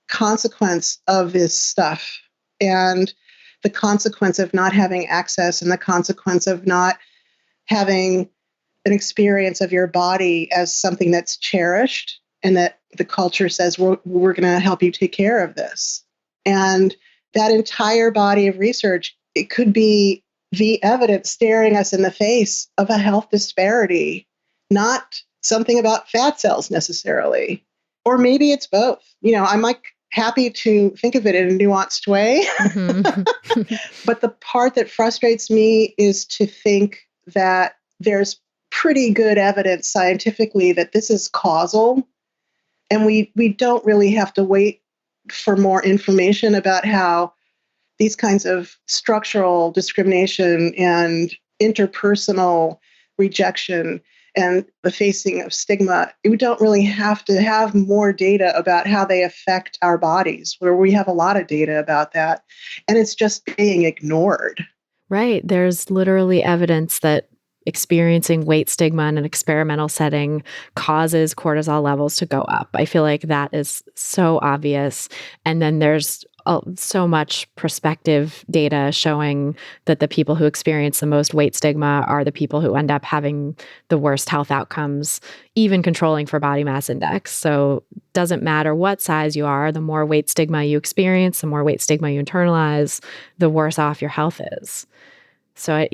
S3: consequence of this stuff, and the consequence of not having access, and the consequence of not having an experience of your body as something that's cherished, and that the culture says, we're going to help you take care of this. And that entire body of research, it could be the evidence staring us in the face of a health disparity, not something about fat cells necessarily. Or maybe it's both. I'm like happy to think of it in a nuanced way. Mm-hmm. But the part that frustrates me is to think that there's pretty good evidence scientifically that this is causal. And we don't really have to wait for more information about how these kinds of structural discrimination and interpersonal rejection and the facing of stigma, we don't really have to have more data about how they affect our bodies, where we have a lot of data about that. And it's just being ignored.
S1: Right. There's literally evidence that experiencing weight stigma in an experimental setting causes cortisol levels to go up. I feel like that is so obvious. And then there's so much prospective data showing that the people who experience the most weight stigma are the people who end up having the worst health outcomes, even controlling for body mass index. So it doesn't matter what size you are, the more weight stigma you experience, the more weight stigma you internalize, the worse off your health is. So I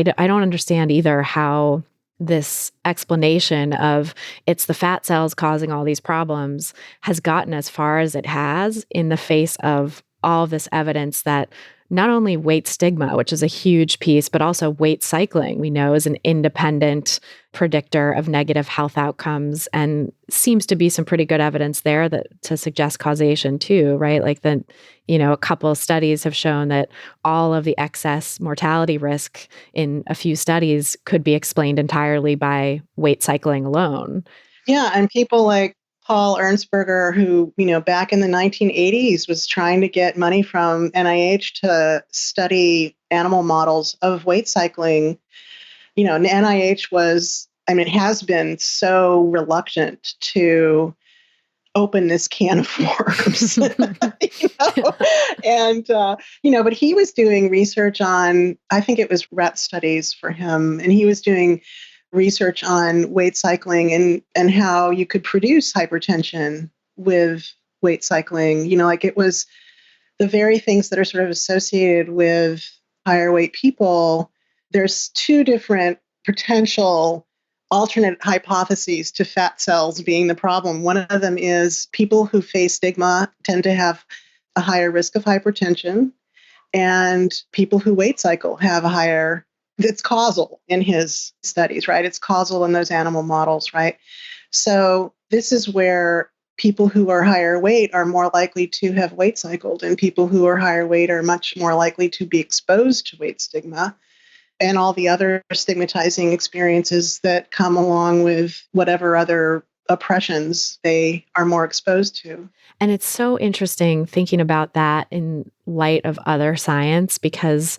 S1: don't understand either how this explanation of it's the fat cells causing all these problems has gotten as far as it has in the face of all of this evidence that not only weight stigma, which is a huge piece, but also weight cycling, we know is an independent predictor of negative health outcomes, and seems to be some pretty good evidence there that to suggest causation too, right? Like a couple of studies have shown that all of the excess mortality risk in a few studies could be explained entirely by weight cycling alone.
S3: Yeah, and people like Paul Ernstberger, who, back in the 1980s was trying to get money from NIH to study animal models of weight cycling. And NIH has been so reluctant to open this can of worms. And, but he was doing research on, I think it was rat studies for him, and he was doing research on weight cycling and how you could produce hypertension with weight cycling. It was the very things that are sort of associated with higher weight people. There's two different potential alternate hypotheses to fat cells being the problem. One of them is people who face stigma tend to have a higher risk of hypertension, and people who weight cycle have a higher. It's causal in his studies, right? It's causal in those animal models, right? So this is where people who are higher weight are more likely to have weight cycled, and people who are higher weight are much more likely to be exposed to weight stigma and all the other stigmatizing experiences that come along with whatever other oppressions they are more exposed to.
S1: And it's so interesting thinking about that in light of other science, because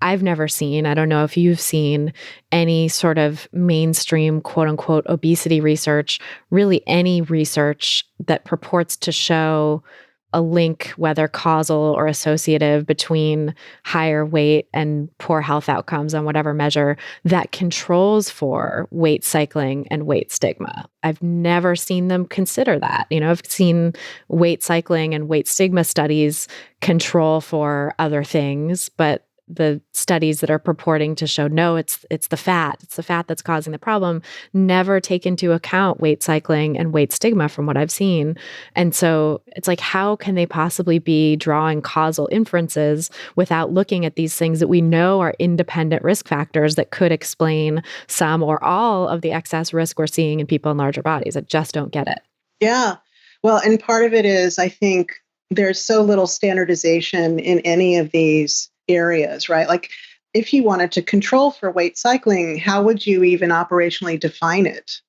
S1: I've never seen, I don't know if you've seen any sort of mainstream, quote unquote, obesity research, really any research that purports to show a link, whether causal or associative, between higher weight and poor health outcomes on whatever measure that controls for weight cycling and weight stigma. I've never seen them consider that. I've seen weight cycling and weight stigma studies control for other things, but the studies that are purporting to show, no, it's the fat that's causing the problem, never take into account weight cycling and weight stigma from what I've seen. And so it's like, how can they possibly be drawing causal inferences without looking at these things that we know are independent risk factors that could explain some or all of the excess risk we're seeing in people in larger bodies? I just don't get it.
S3: Yeah. Well, and part of it is, I think there's so little standardization in any of these areas, right? Like, if you wanted to control for weight cycling, how would you even operationally define it?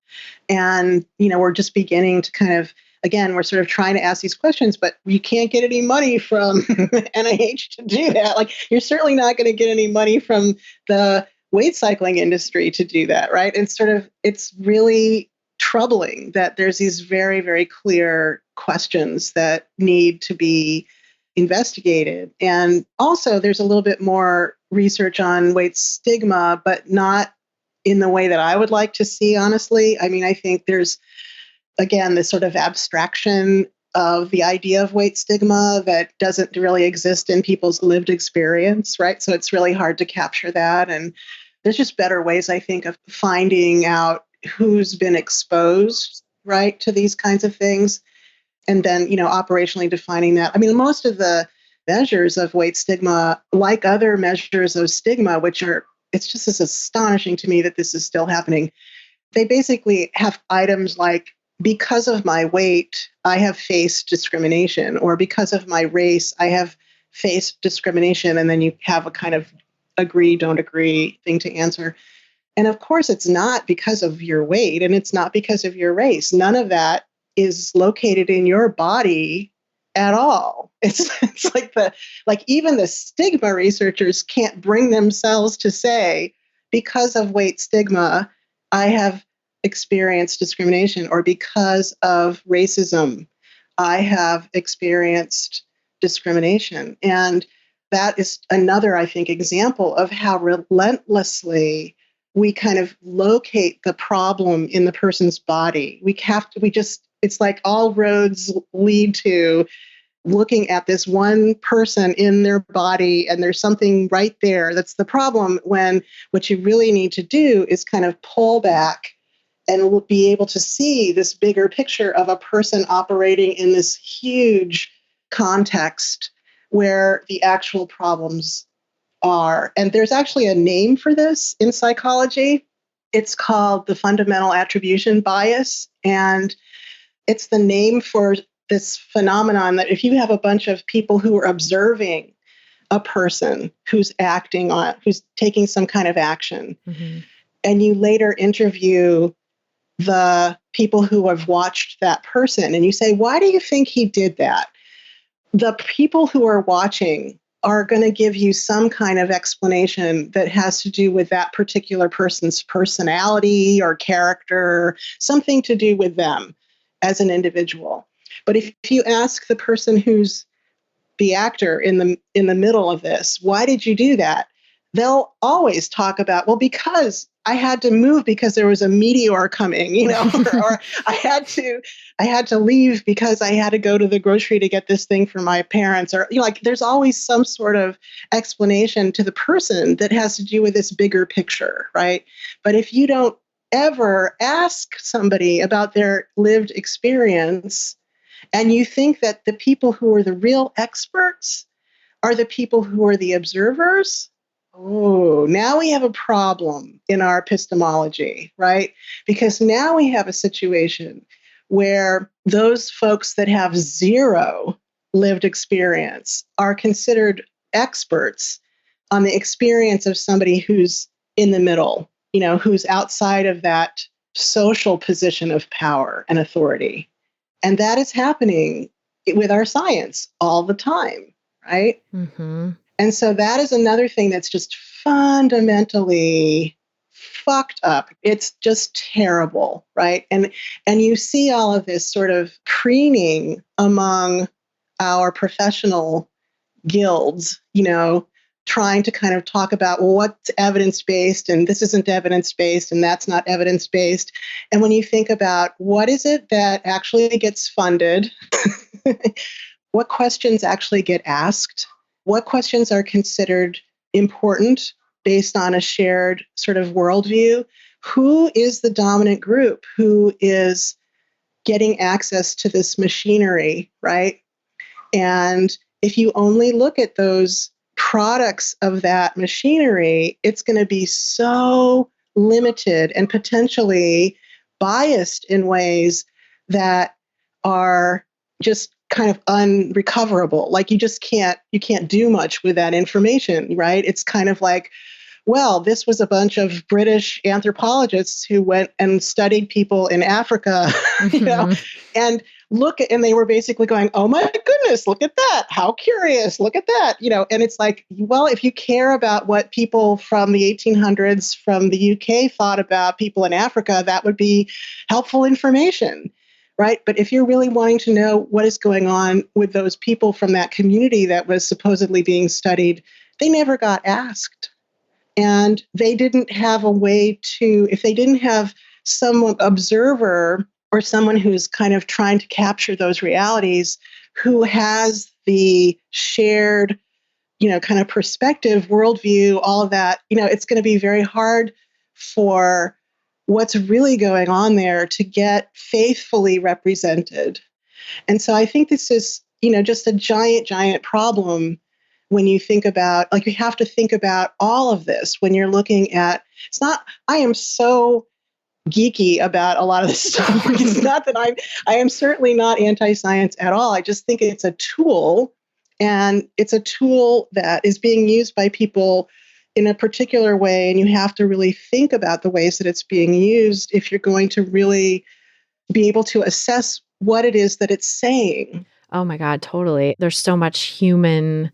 S3: And, we're just beginning to kind of, again, we're sort of trying to ask these questions, but you can't get any money from NIH to do that. Like, you're certainly not going to get any money from the weight cycling industry to do that, right? And it's really troubling that there's these very, very clear questions that need to be investigated. And also there's a little bit more research on weight stigma, but not in the way that I would like to see, honestly. I mean, I think there's, again, this sort of abstraction of the idea of weight stigma that doesn't really exist in people's lived experience, right? So it's really hard to capture that. And there's just better ways, I think, of finding out who's been exposed, right, to these kinds of things. And then, operationally defining that. I mean, most of the measures of weight stigma, like other measures of stigma, it's just as astonishing to me that this is still happening. They basically have items like, because of my weight, I have faced discrimination, or because of my race, I have faced discrimination. And then you have a kind of agree, don't agree thing to answer. And of course, it's not because of your weight, and it's not because of your race. None of that is located in your body at all. It's like even the stigma researchers can't bring themselves to say, because of weight stigma, I have experienced discrimination, or because of racism, I have experienced discrimination. And that is another, I think, example of how relentlessly we kind of locate the problem in the person's body. It's like all roads lead to looking at this one person in their body, and there's something right there that's the problem, when what you really need to do is kind of pull back and be able to see this bigger picture of a person operating in this huge context where the actual problems are. And there's actually a name for this in psychology. It's called the fundamental attribution bias. And it's the name for this phenomenon that if you have a bunch of people who are observing a person who's who's taking some kind of action, mm-hmm. and you later interview the people who have watched that person and you say, why do you think he did that? The people who are watching are going to give you some kind of explanation that has to do with that particular person's personality or character, something to do with them as an individual. But if you ask the person who's the actor in the middle of this, why did you do that? They'll always talk about, well, because I had to move because there was a meteor coming, or I had to leave because I had to go to the grocery to get this thing for my parents, or like there's always some sort of explanation to the person that has to do with this bigger picture, right? But if you don't ever ask somebody about their lived experience, and you think that the people who are the real experts are the people who are the observers, oh, now we have a problem in our epistemology, right? Because now we have a situation where those folks that have zero lived experience are considered experts on the experience of somebody who's in the middle, who's outside of that social position of power and authority. And that is happening with our science all the time, right?
S1: Mm-hmm.
S3: And so that is another thing that's just fundamentally fucked up. It's just terrible, right? And you see all of this sort of preening among our professional guilds, trying to kind of talk about, well, what's evidence-based and this isn't evidence-based and that's not evidence-based. And when you think about what is it that actually gets funded, what questions actually get asked, what questions are considered important based on a shared sort of worldview, who is the dominant group who is getting access to this machinery, right? And if you only look at those products of that machinery, it's going to be so limited and potentially biased in ways that are just kind of unrecoverable. Like you can't do much with that information, right? It's kind of like, well, this was a bunch of British anthropologists who went and studied people in Africa, and and they were basically going, oh my goodness, look at that. How curious. Look at that. And it's like, well, if you care about what people from the 1800s from the UK thought about people in Africa, that would be helpful information. Right. But if you're really wanting to know what is going on with those people from that community that was supposedly being studied, they never got asked. And they didn't have a way to, if they didn't have some observer or someone who's kind of trying to capture those realities, who has the shared, kind of perspective, worldview, all of that, it's going to be very hard for what's really going on there to get faithfully represented. And so I think this is, just a giant, giant problem when you think about, like, you have to think about all of this when you're looking at, I am so geeky about a lot of this stuff. It's not that I am certainly not anti-science at all. I just think it's a tool, and it's a tool that is being used by people in a particular way, and you have to really think about the ways that it's being used if you're going to really be able to assess what it is that it's saying.
S1: Oh my God, totally. There's so much human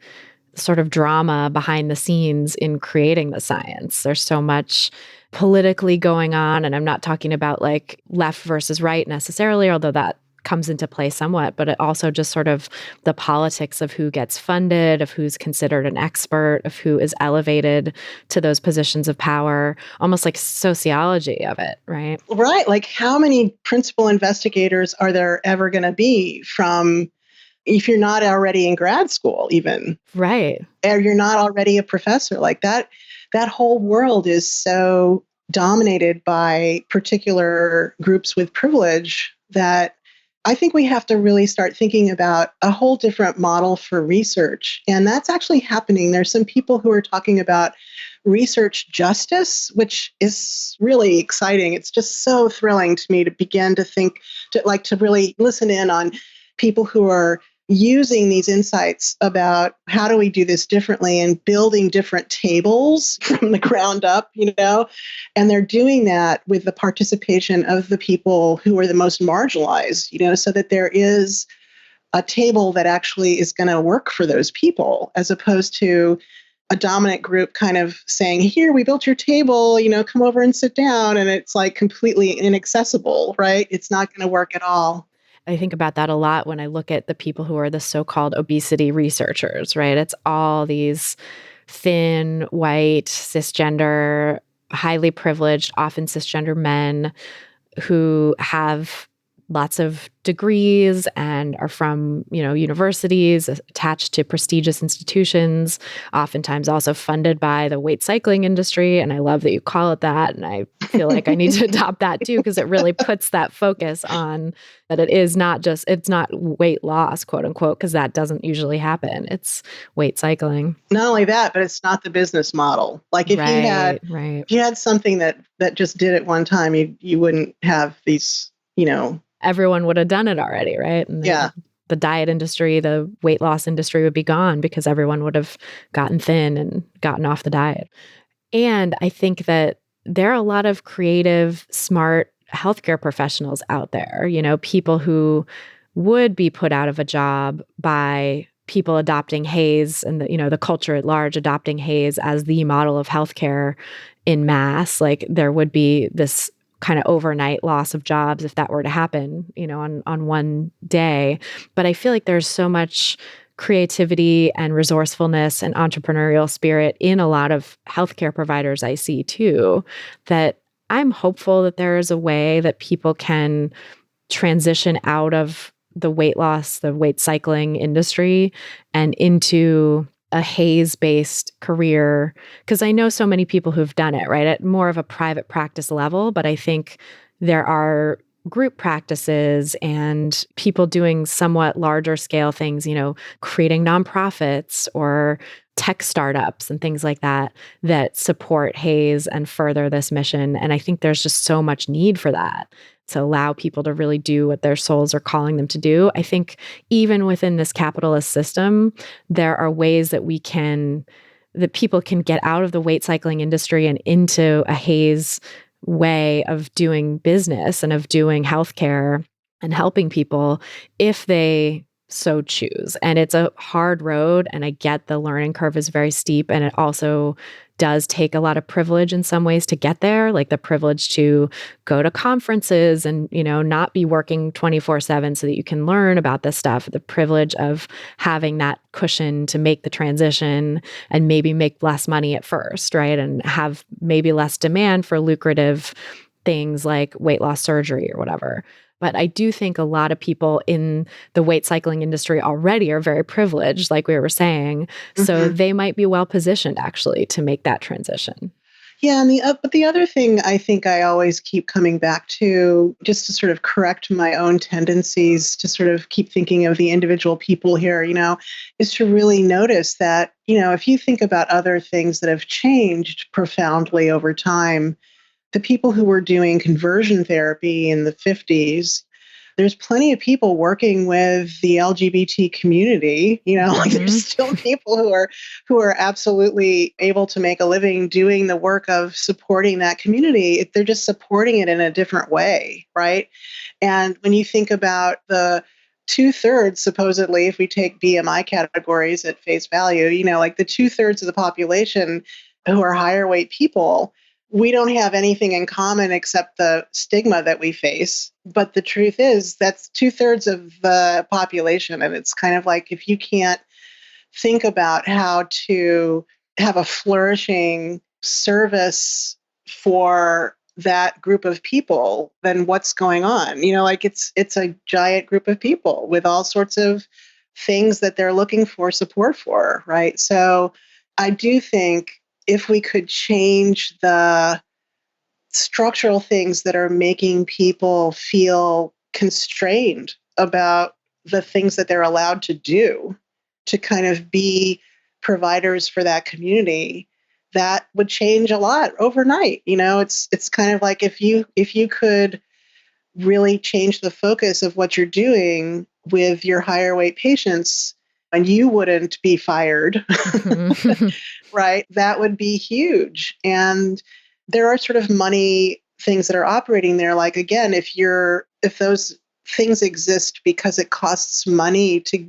S1: sort of drama behind the scenes in creating the science. There's so much politically going on, and I'm not talking about like left versus right necessarily, although that comes into play somewhat, but it also just sort of the politics of who gets funded, of who's considered an expert, of who is elevated to those positions of power, almost like sociology of it, right?
S3: Right. Like, how many principal investigators are there ever going to be from, if you're not already in grad school even?
S1: Right.
S3: Or you're not already a professor. Like that whole world is so dominated by particular groups with privilege that I think we have to really start thinking about a whole different model for research. And that's actually happening. There's some people who are talking about research justice, which is really exciting. It's just so thrilling to me to begin to think, to really listen in on people who are using these insights about how do we do this differently and building different tables from the ground up, and they're doing that with the participation of the people who are the most marginalized, so that there is a table that actually is going to work for those people, as opposed to a dominant group kind of saying, here, we built your table, come over and sit down. And it's like completely inaccessible, right? It's not going to work at all.
S1: I think about that a lot when I look at the people who are the so-called obesity researchers, right? It's all these thin, white, cisgender, highly privileged, often cisgender men who have lots of degrees and are from, universities attached to prestigious institutions, oftentimes also funded by the weight cycling industry. And I love that you call it that. And I feel like I need to adopt that too, because it really puts that focus on that it's not weight loss, quote unquote, because that doesn't usually happen. It's weight cycling.
S3: Not only that, but it's not the business model. Like if you had something that just did it one time, you wouldn't have these,
S1: everyone would have done it already, right? And the diet industry, the weight loss industry would be gone because everyone would have gotten thin and gotten off the diet. And I think that there are a lot of creative, smart healthcare professionals out there, people who would be put out of a job by people adopting HAES and the culture at large adopting HAES as the model of healthcare in mass. Like there would be this kind of overnight loss of jobs if that were to happen, on one day. But I feel like there's so much creativity and resourcefulness and entrepreneurial spirit in a lot of healthcare providers I see too, that I'm hopeful that there is a way that people can transition out of the weight loss, the weight cycling industry and into a HAES-based career, because I know so many people who've done it, right, at more of a private practice level, but I think there are group practices and people doing somewhat larger scale things, creating nonprofits or tech startups and things like that support HAES and further this mission. And I think there's just so much need for that, to allow people to really do what their souls are calling them to do. I think even within this capitalist system, there are ways that people can get out of the weight cycling industry and into a HAES way of doing business and of doing healthcare and helping people if they so choose. And it's a hard road, and I get the learning curve is very steep, and it also does take a lot of privilege in some ways to get there, like the privilege to go to conferences and, not be working 24/7 so that you can learn about this stuff, the privilege of having that cushion to make the transition and maybe make less money at first, right? And have maybe less demand for lucrative things like weight loss surgery or whatever. But I do think a lot of people in the weight cycling industry already are very privileged, like we were saying. So they might be well positioned actually to make that transition.
S3: Yeah. And but the other thing I think I always keep coming back to, just to sort of correct my own tendencies to sort of keep thinking of the individual people here, is to really notice that, if you think about other things that have changed profoundly over time, the people who were doing conversion therapy in the 50s, there's plenty of people working with the LGBT community. There's still people who are absolutely able to make a living doing the work of supporting that community. They're just supporting it in a different way, right? And when you think about the 2/3, supposedly, if we take BMI categories at face value, like the 2/3 of the population who are higher weight people, we don't have anything in common except the stigma that we face. But the truth is that's 2/3 of the population. And it's kind of like, if you can't think about how to have a flourishing service for that group of people, then what's going on? It's a giant group of people with all sorts of things that they're looking for support for, right? So I do think if we could change the structural things that are making people feel constrained about the things that they're allowed to do to kind of be providers for that community, that would change a lot overnight. It's kind of like if you could really change the focus of what you're doing with your higher weight patients and you wouldn't be fired, right? That would be huge. And there are sort of money things that are operating there. Like, again, if those things exist because it costs money to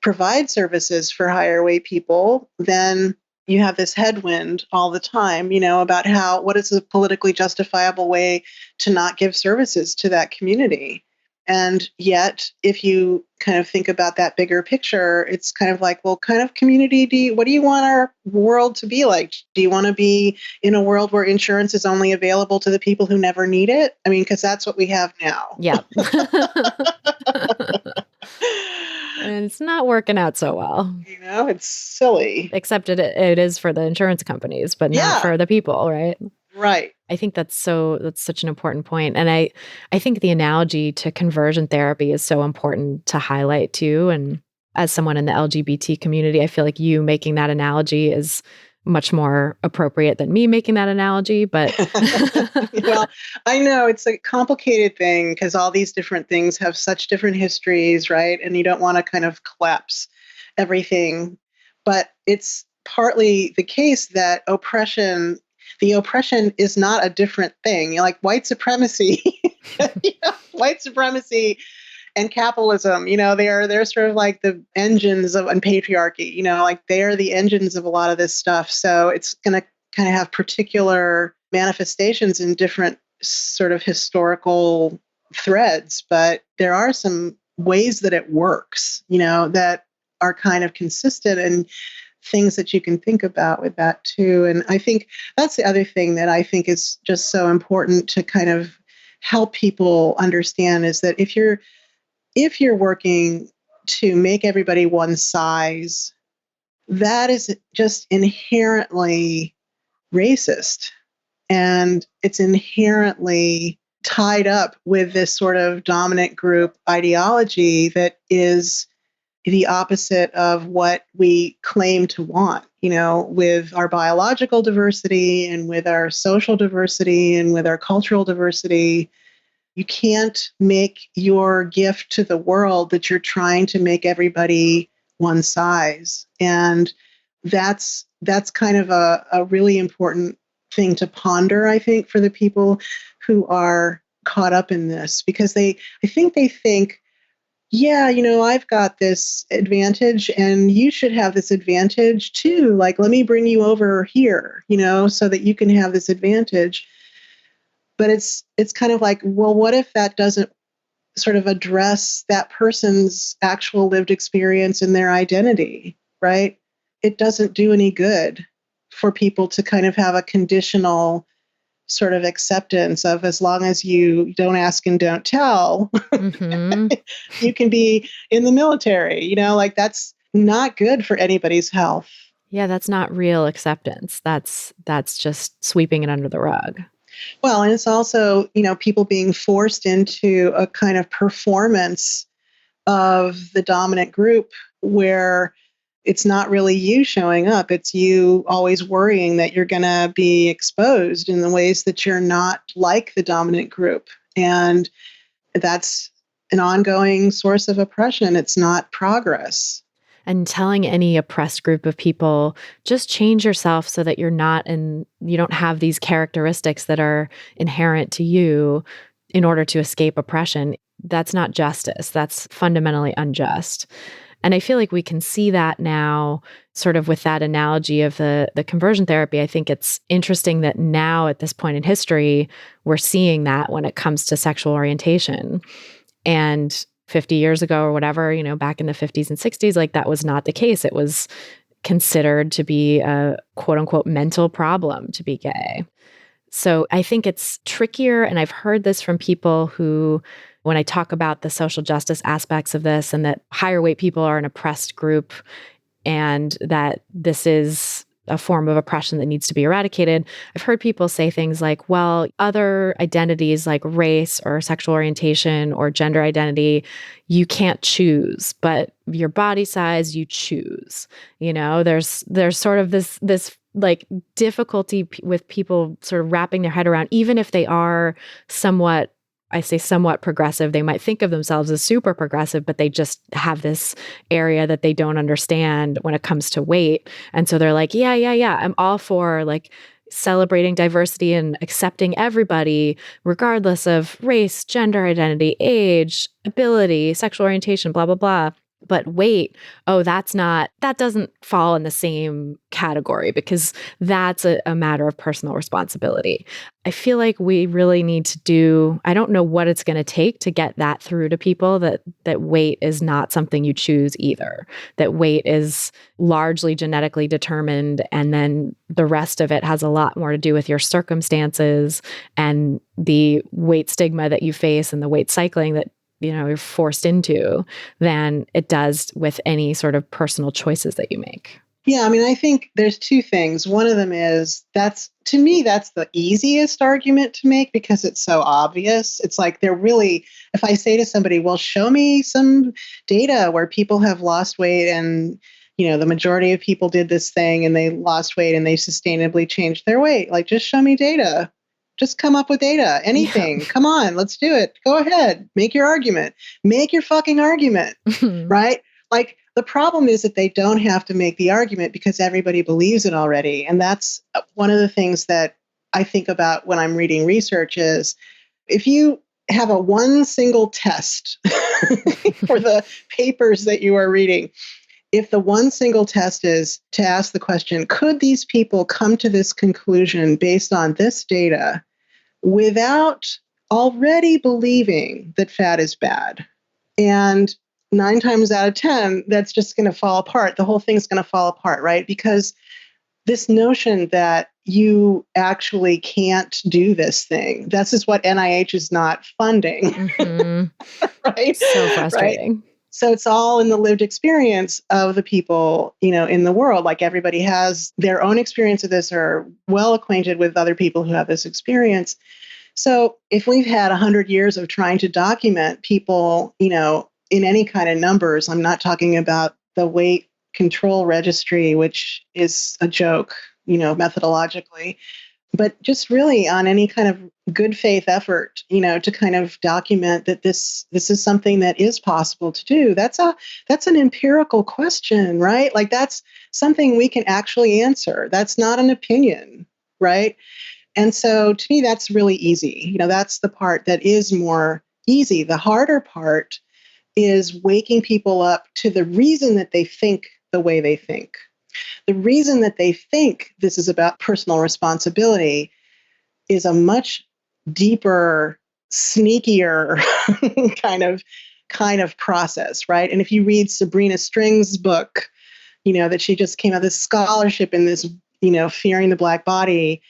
S3: provide services for higher weight people, then you have this headwind all the time, about what is a politically justifiable way to not give services to that community. And yet, if you kind of think about that bigger picture, it's kind of like, well, kind of community what do you want our world to be like? Do you want to be in a world where insurance is only available to the people who never need it? I mean, because that's what we have now.
S1: Yeah. And it's not working out so well.
S3: It's silly.
S1: Except it is for the insurance companies, but not for the people, right?
S3: Right.
S1: I think that's such an important point. And I think the analogy to conversion therapy is so important to highlight too. And as someone in the LGBT community, I feel like you making that analogy is much more appropriate than me making that analogy. But
S3: well, I know it's a complicated thing because all these different things have such different histories, right? And you don't want to kind of collapse everything. But it's partly the case that the oppression is not a different thing. Like white supremacy, white supremacy and capitalism, they're sort of like the engines and patriarchy, like they are the engines of a lot of this stuff. So it's going to kind of have particular manifestations in different sort of historical threads, but there are some ways that it works, that are kind of consistent and things that you can think about with that too. And I think that's the other thing that I think is just so important to kind of help people understand is that if you're working to make everybody one size, that is just inherently racist. And it's inherently tied up with this sort of dominant group ideology that is the opposite of what we claim to want, with our biological diversity and with our social diversity and with our cultural diversity. You can't make your gift to the world that you're trying to make everybody one size. And that's kind of a really important thing to ponder, I think, for the people who are caught up in this, because I think they think, yeah, I've got this advantage and you should have this advantage too. Like, let me bring you over here, so that you can have this advantage. But it's kind of like, well, what if that doesn't sort of address that person's actual lived experience and their identity, right? It doesn't do any good for people to kind of have a conditional sort of acceptance of, as long as you don't ask and don't tell, you can be in the military, like that's not good for anybody's health.
S1: Yeah, that's not real acceptance. That's just sweeping it under the rug.
S3: Well, and it's also, people being forced into a kind of performance of the dominant group where it's not really you showing up. It's you always worrying that you're going to be exposed in the ways that you're not like the dominant group. And that's an ongoing source of oppression. It's not progress.
S1: And telling any oppressed group of people, just change yourself so that you're not, and you don't have these characteristics that are inherent to you in order to escape oppression. That's not justice. That's fundamentally unjust. And I feel like we can see that now, sort of with that analogy of the conversion therapy. I think it's interesting that now at this point in history, we're seeing that when it comes to sexual orientation. And 50 years ago or whatever, back in the 50s and 60s, like that was not the case. It was considered to be a quote unquote mental problem to be gay. So I think it's trickier. And I've heard this from people who, when I talk about the social justice aspects of this and that higher weight people are an oppressed group and that this is a form of oppression that needs to be eradicated, I've heard people say things like, well, other identities like race or sexual orientation or gender identity, you can't choose, but your body size, you choose. There's sort of this like difficulty with people sort of wrapping their head around, even if they are somewhat I say somewhat progressive. They might think of themselves as super progressive, but they just have this area that they don't understand when it comes to weight. And so they're like, yeah, I'm all for like celebrating diversity and accepting everybody, regardless of race, gender identity, age, ability, sexual orientation, blah, blah, blah. But weight, that doesn't fall in the same category because that's a matter of personal responsibility. I feel like we really need to I don't know what it's going to take to get that through to people that weight is not something you choose either, that weight is largely genetically determined. And then the rest of it has a lot more to do with your circumstances and the weight stigma that you face and the weight cycling that you're forced into than it does with any sort of personal choices that you make.
S3: Yeah, I mean, I think there's two things. One of them is to me, that's the easiest argument to make because it's so obvious. It's like if I say to somebody, well, show me some data where people have lost weight and, the majority of people did this thing and they lost weight and they sustainably changed their weight. Like, just show me data. Just come up with data, anything. Yeah. Come on, let's do it. Go ahead. Make your argument. Make your fucking argument, right? Like the problem is that they don't have to make the argument because everybody believes it already. And that's one of the things that I think about when I'm reading research is if you have one single test for the papers that you are reading, if the one single test is to ask the question, could these people come to this conclusion based on this data without already believing that fat is bad? And 9 times out of 10, that's just going to fall apart. The whole thing's going to fall apart, right? Because this notion that you actually can't do this thing, this is what NIH is not funding, right?
S1: So frustrating.
S3: Right? So it's all in the lived experience of the people, in the world. Like everybody has their own experience of this or well acquainted with other people who have this experience. So if we've had 100 years of trying to document people, in any kind of numbers, I'm not talking about the weight control registry, which is a joke, methodologically, but just really on any kind of good faith effort, to kind of document that this is something that is possible to do. That's an empirical question, right? Like that's something we can actually answer. That's not an opinion, right? And so to me, that's really easy. That's the part that is more easy. The harder part is waking people up to the reason that they think the way they think. The reason that they think this is about personal responsibility is a much deeper, sneakier kind of process, right? And if you read Sabrina String's book, that she just came out, this scholarship in this, Fearing the Black Body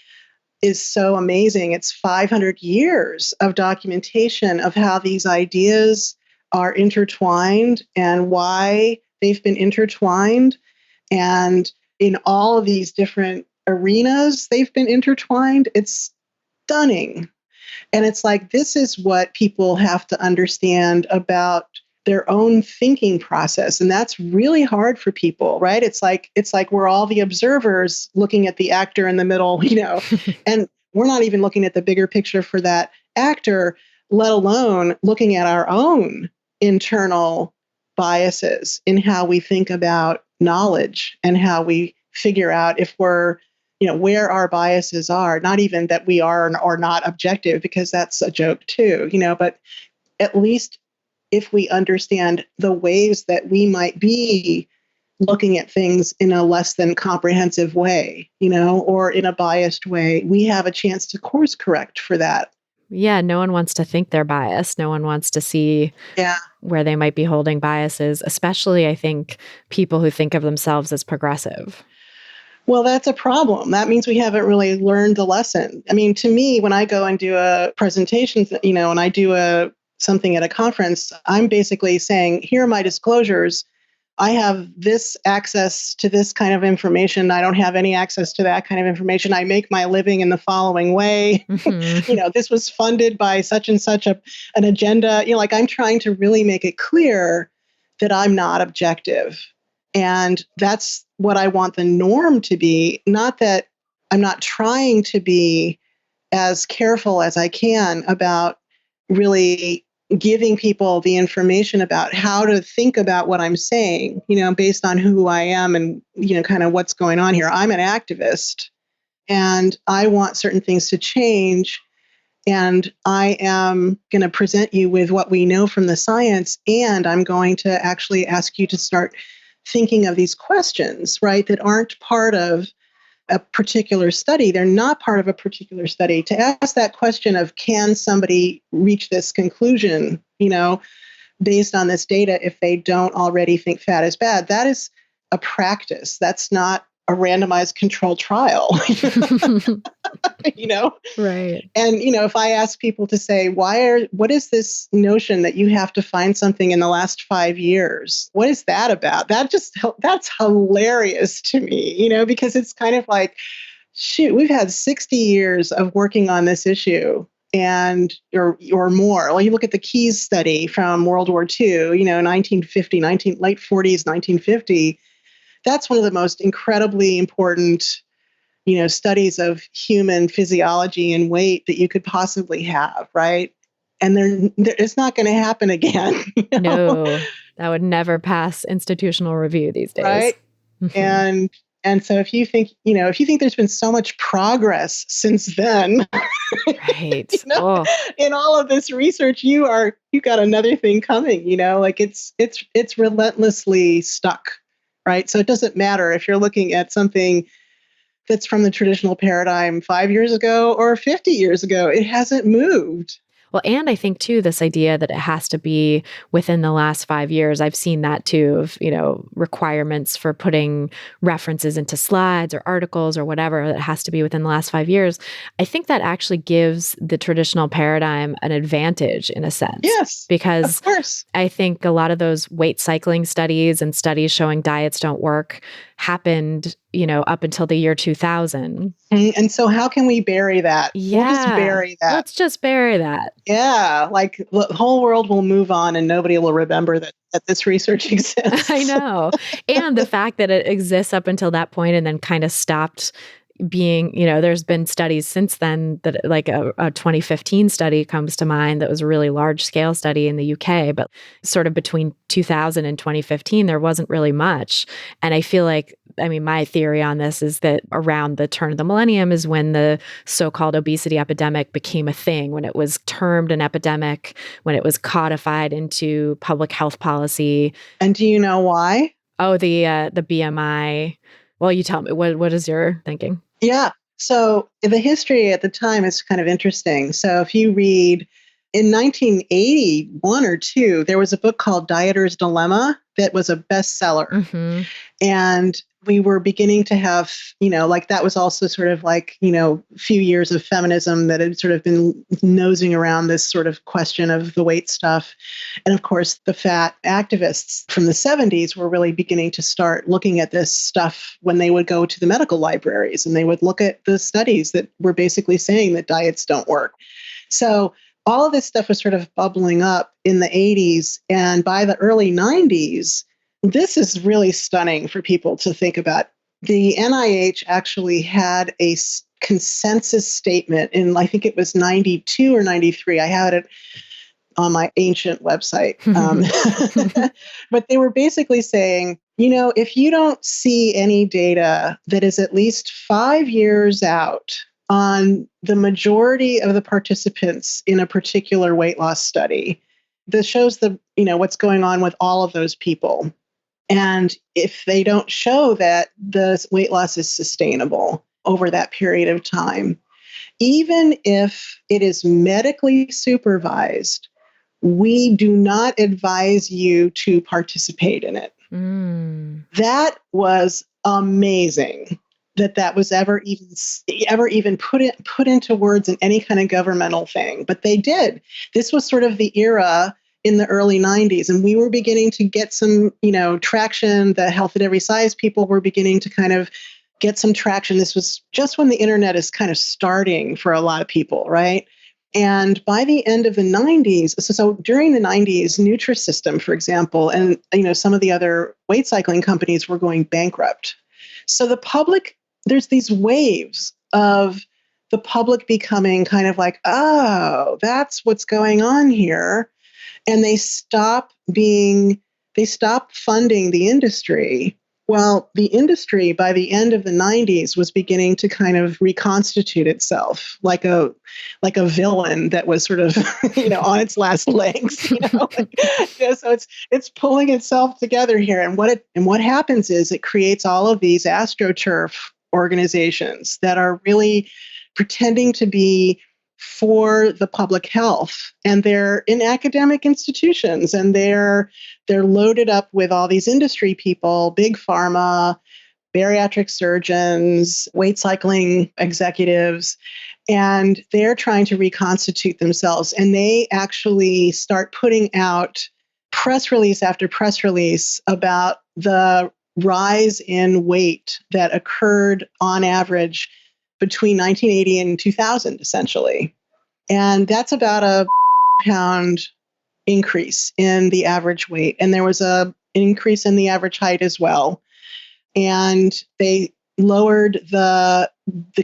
S3: is so amazing. It's 500 years of documentation of how these ideas are intertwined and why they've been intertwined. And in all of these different arenas, they've been intertwined. It's stunning. And it's like, this is what people have to understand about their own thinking process. And that's really hard for people, right? It's like we're all the observers looking at the actor in the middle, and we're not even looking at the bigger picture for that actor, let alone looking at our own internal biases in how we think about knowledge and how we figure out if we're, where our biases are, not even that we are or not objective, because that's a joke too, but at least if we understand the ways that we might be looking at things in a less than comprehensive way, or in a biased way, we have a chance to course correct for that.
S1: Yeah, no one wants to think they're biased. No one wants to see where they might be holding biases, especially, I think, people who think of themselves as progressive.
S3: Well, that's a problem. That means we haven't really learned the lesson. I mean, to me, when I go and do a presentation, and I do something at a conference, I'm basically saying, here are my disclosures. I have this access to this kind of information. I don't have any access to that kind of information. I make my living in the following way. Mm-hmm. This was funded by such and such an agenda. I'm trying to really make it clear that I'm not objective. And that's what I want the norm to be. Not that I'm not trying to be as careful as I can about really giving people the information about how to think about what I'm saying, based on who I am and, kind of what's going on here. I'm an activist and I want certain things to change. And I am going to present you with what we know from the science. And I'm going to actually ask you to start thinking of these questions, right, that aren't part of a particular study. They're not part of a particular study. To ask that question of, can somebody reach this conclusion, based on this data, if they don't already think fat is bad, that is a practice. That's not a randomized controlled trial,
S1: Right.
S3: And, if I ask people to say, what is this notion that you have to find something in the last 5 years? What is that about? That's hilarious to me, because it's kind of like, shoot, we've had 60 years of working on this issue or more. Well, you look at the HAES study from World War II, 1950, late 40s, 1950. That's one of the most incredibly important, studies of human physiology and weight that you could possibly have, right? And it's not going to happen again.
S1: No, that would never pass institutional review these days.
S3: Right.
S1: Mhm.
S3: And so if you think there's been so much progress since then,
S1: Right. Oh,
S3: in all of this research, you got another thing coming, like it's relentlessly stuck. Right. So it doesn't matter if you're looking at something that's from the traditional paradigm 5 years ago or 50 years ago. It hasn't moved.
S1: well, and I think too, this idea that it has to be within the last 5 years, I've seen that too, of, requirements for putting references into slides or articles or whatever, that has to be within the last 5 years. I think that actually gives the traditional paradigm an advantage in a sense.
S3: Yes,
S1: because
S3: of course.
S1: I think a lot of those weight cycling studies and studies showing diets don't work happened, up until the year 2000.
S3: And so how can we bury that?
S1: Yeah.
S3: We'll just bury that.
S1: Let's just bury that.
S3: Yeah. Like the whole world will move on and nobody will remember that this research exists.
S1: I know. And the fact that it exists up until that point and then kind of stopped being, there's been studies since then that like a 2015 study comes to mind that was a really large scale study in the UK, but sort of between 2000 and 2015, there wasn't really much. And I feel like, my theory on this is that around the turn of the millennium is when the so-called obesity epidemic became a thing, when it was termed an epidemic, when it was codified into public health policy.
S3: And do you know why?
S1: Oh, the BMI. Well, you tell me, what is your thinking?
S3: Yeah. So the history at the time is kind of interesting. So if you read in 1981 or 2, there was a book called Dieter's Dilemma that was a bestseller.
S1: Mm-hmm.
S3: And we were beginning to have, that was also sort of like, a few years of feminism that had sort of been nosing around this sort of question of the weight stuff. And of course, the fat activists from the 70s were really beginning to start looking at this stuff when they would go to the medical libraries and they would look at the studies that were basically saying that diets don't work. So all of this stuff was sort of bubbling up in the 80s. And by the early 90s, this is really stunning for people to think about. The NIH actually had a consensus statement in, I think it was 92 or 93. I had it on my ancient website. But they were basically saying, if you don't see any data that is at least 5 years out on the majority of the participants in a particular weight loss study, this shows what's going on with all of those people. And if they don't show that the weight loss is sustainable over that period of time, even if it is medically supervised, we do not advise you to participate in it. That was amazing that was ever even put into words in any kind of governmental thing. But they did. This was sort of the era in the early 90s. And we were beginning to get some, traction. The health at every size people were beginning to kind of get some traction. This was just when the internet is kind of starting for a lot of people, right? And by the end of the 90s, so during the 90s, Nutrisystem, for example, and some of the other weight cycling companies were going bankrupt. So the public, there's these waves of the public becoming kind of like, oh, that's what's going on here. And they stop funding the industry. Well, the industry by the end of the 90s was beginning to kind of reconstitute itself like a villain that was sort of, on its last legs, so it's pulling itself together here. And what happens is it creates all of these astroturf organizations that are really pretending to be for the public health, and they're in academic institutions, and they're loaded up with all these industry people, big pharma, bariatric surgeons, weight cycling executives, and they're trying to reconstitute themselves. And they actually start putting out press release after press release about the rise in weight that occurred on average between 1980 and 2000, essentially. And that's about a pound increase in the average weight. And there was an increase in the average height as well. And they lowered the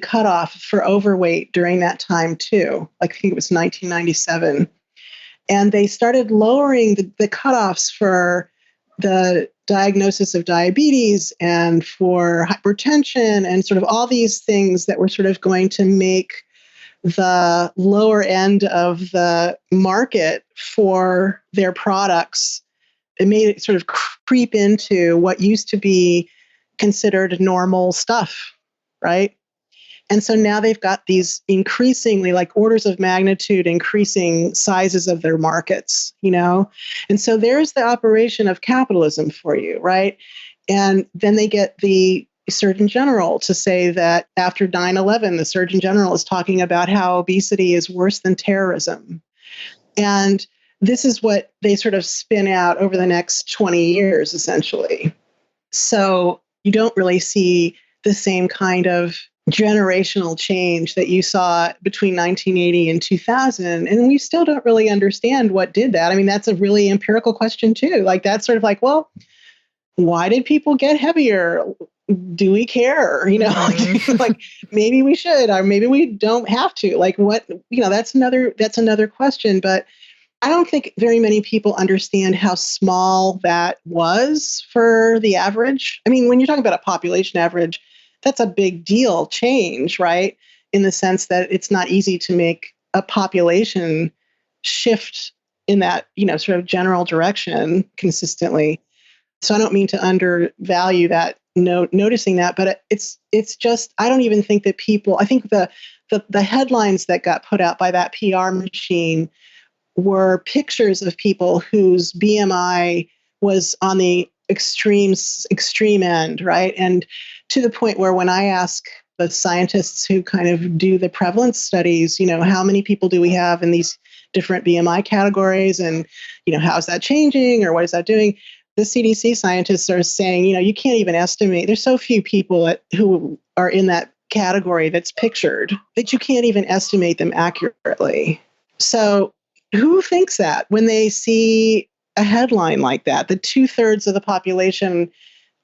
S3: cutoff for overweight during that time too. I think it was 1997. And they started lowering the cutoffs for the diagnosis of diabetes and for hypertension and sort of all these things that were sort of going to make the lower end of the market for their products. It made it sort of creep into what used to be considered normal stuff, right? And so now they've got these increasingly, like orders of magnitude increasing sizes of their markets, And so there's the operation of capitalism for you, right? And then they get the Surgeon General to say that after 9/11, the Surgeon General is talking about how obesity is worse than terrorism. And this is what they sort of spin out over the next 20 years, essentially. So you don't really see the same kind of generational change that you saw between 1980 and 2000. And we still don't really understand what did that. I mean, that's a really empirical question too. Like that's sort of like, well, why did people get heavier? Do we care? Like maybe we should, or maybe we don't have to. Like what, that's another question. But I don't think very many people understand how small that was for the average. I mean, when you're talking about a population average, that's a big deal change, right? In the sense that it's not easy to make a population shift in that, sort of general direction consistently. So I don't mean to undervalue that, noticing that, but it's just, I don't even think that people, I think the headlines that got put out by that PR machine were pictures of people whose BMI was on the extreme end, right? And to the point where when I ask the scientists who kind of do the prevalence studies, how many people do we have in these different BMI categories, and, how is that changing or what is that doing? The CDC scientists are saying, you can't even estimate. There's so few people who are in that category that's pictured that you can't even estimate them accurately. So who thinks that when they see a headline like that, that 2/3 of the population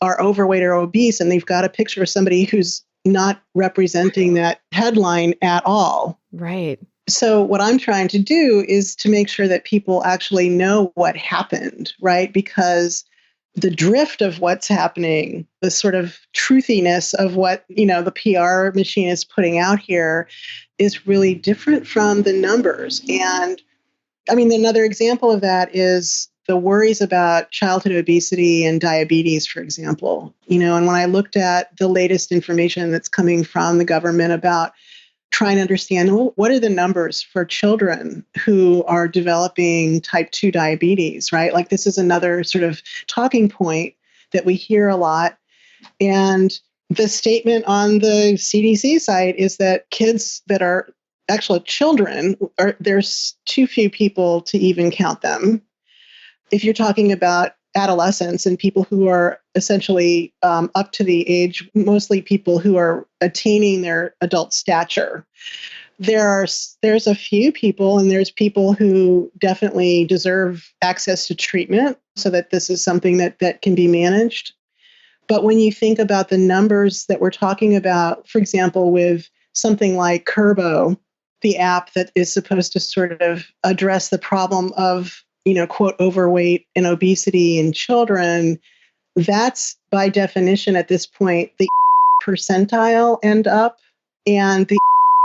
S3: are overweight or obese, and they've got a picture of somebody who's not representing that headline at all?
S1: Right.
S3: So what I'm trying to do is to make sure that people actually know what happened, right? Because the drift of what's happening, the sort of truthiness of what, the PR machine is putting out here is really different from the numbers. And I mean, another example of that is the worries about childhood obesity and diabetes, for example. And when I looked at the latest information that's coming from the government about trying to understand, well, what are the numbers for children who are developing type 2 diabetes, right? Like this is another sort of talking point that we hear a lot. And the statement on the CDC site is that kids that are actual children, there's too few people to even count them. If you're talking about adolescents and people who are essentially up to the age, mostly people who are attaining their adult stature, there's a few people, and there's people who definitely deserve access to treatment so that this is something that can be managed. But when you think about the numbers that we're talking about, for example, with something like Kurbo, the app that is supposed to sort of address the problem of, quote, overweight and obesity in children, that's by definition at this point, the percentile end up. And the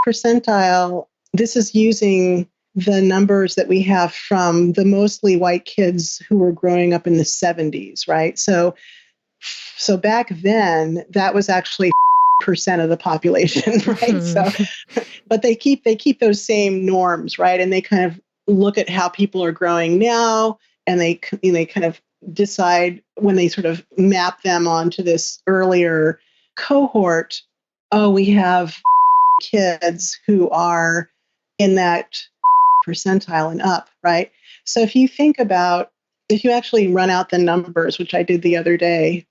S3: percentile, this is using the numbers that we have from the mostly white kids who were growing up in the 70s, right? So back then, that was actually percent of the population, right? So, but they keep those same norms, right? And they kind of look at how people are growing now, and they kind of decide when they sort of map them onto this earlier cohort. Oh, we have kids who are in that percentile and up, right? So if you actually run out the numbers, which I did the other day,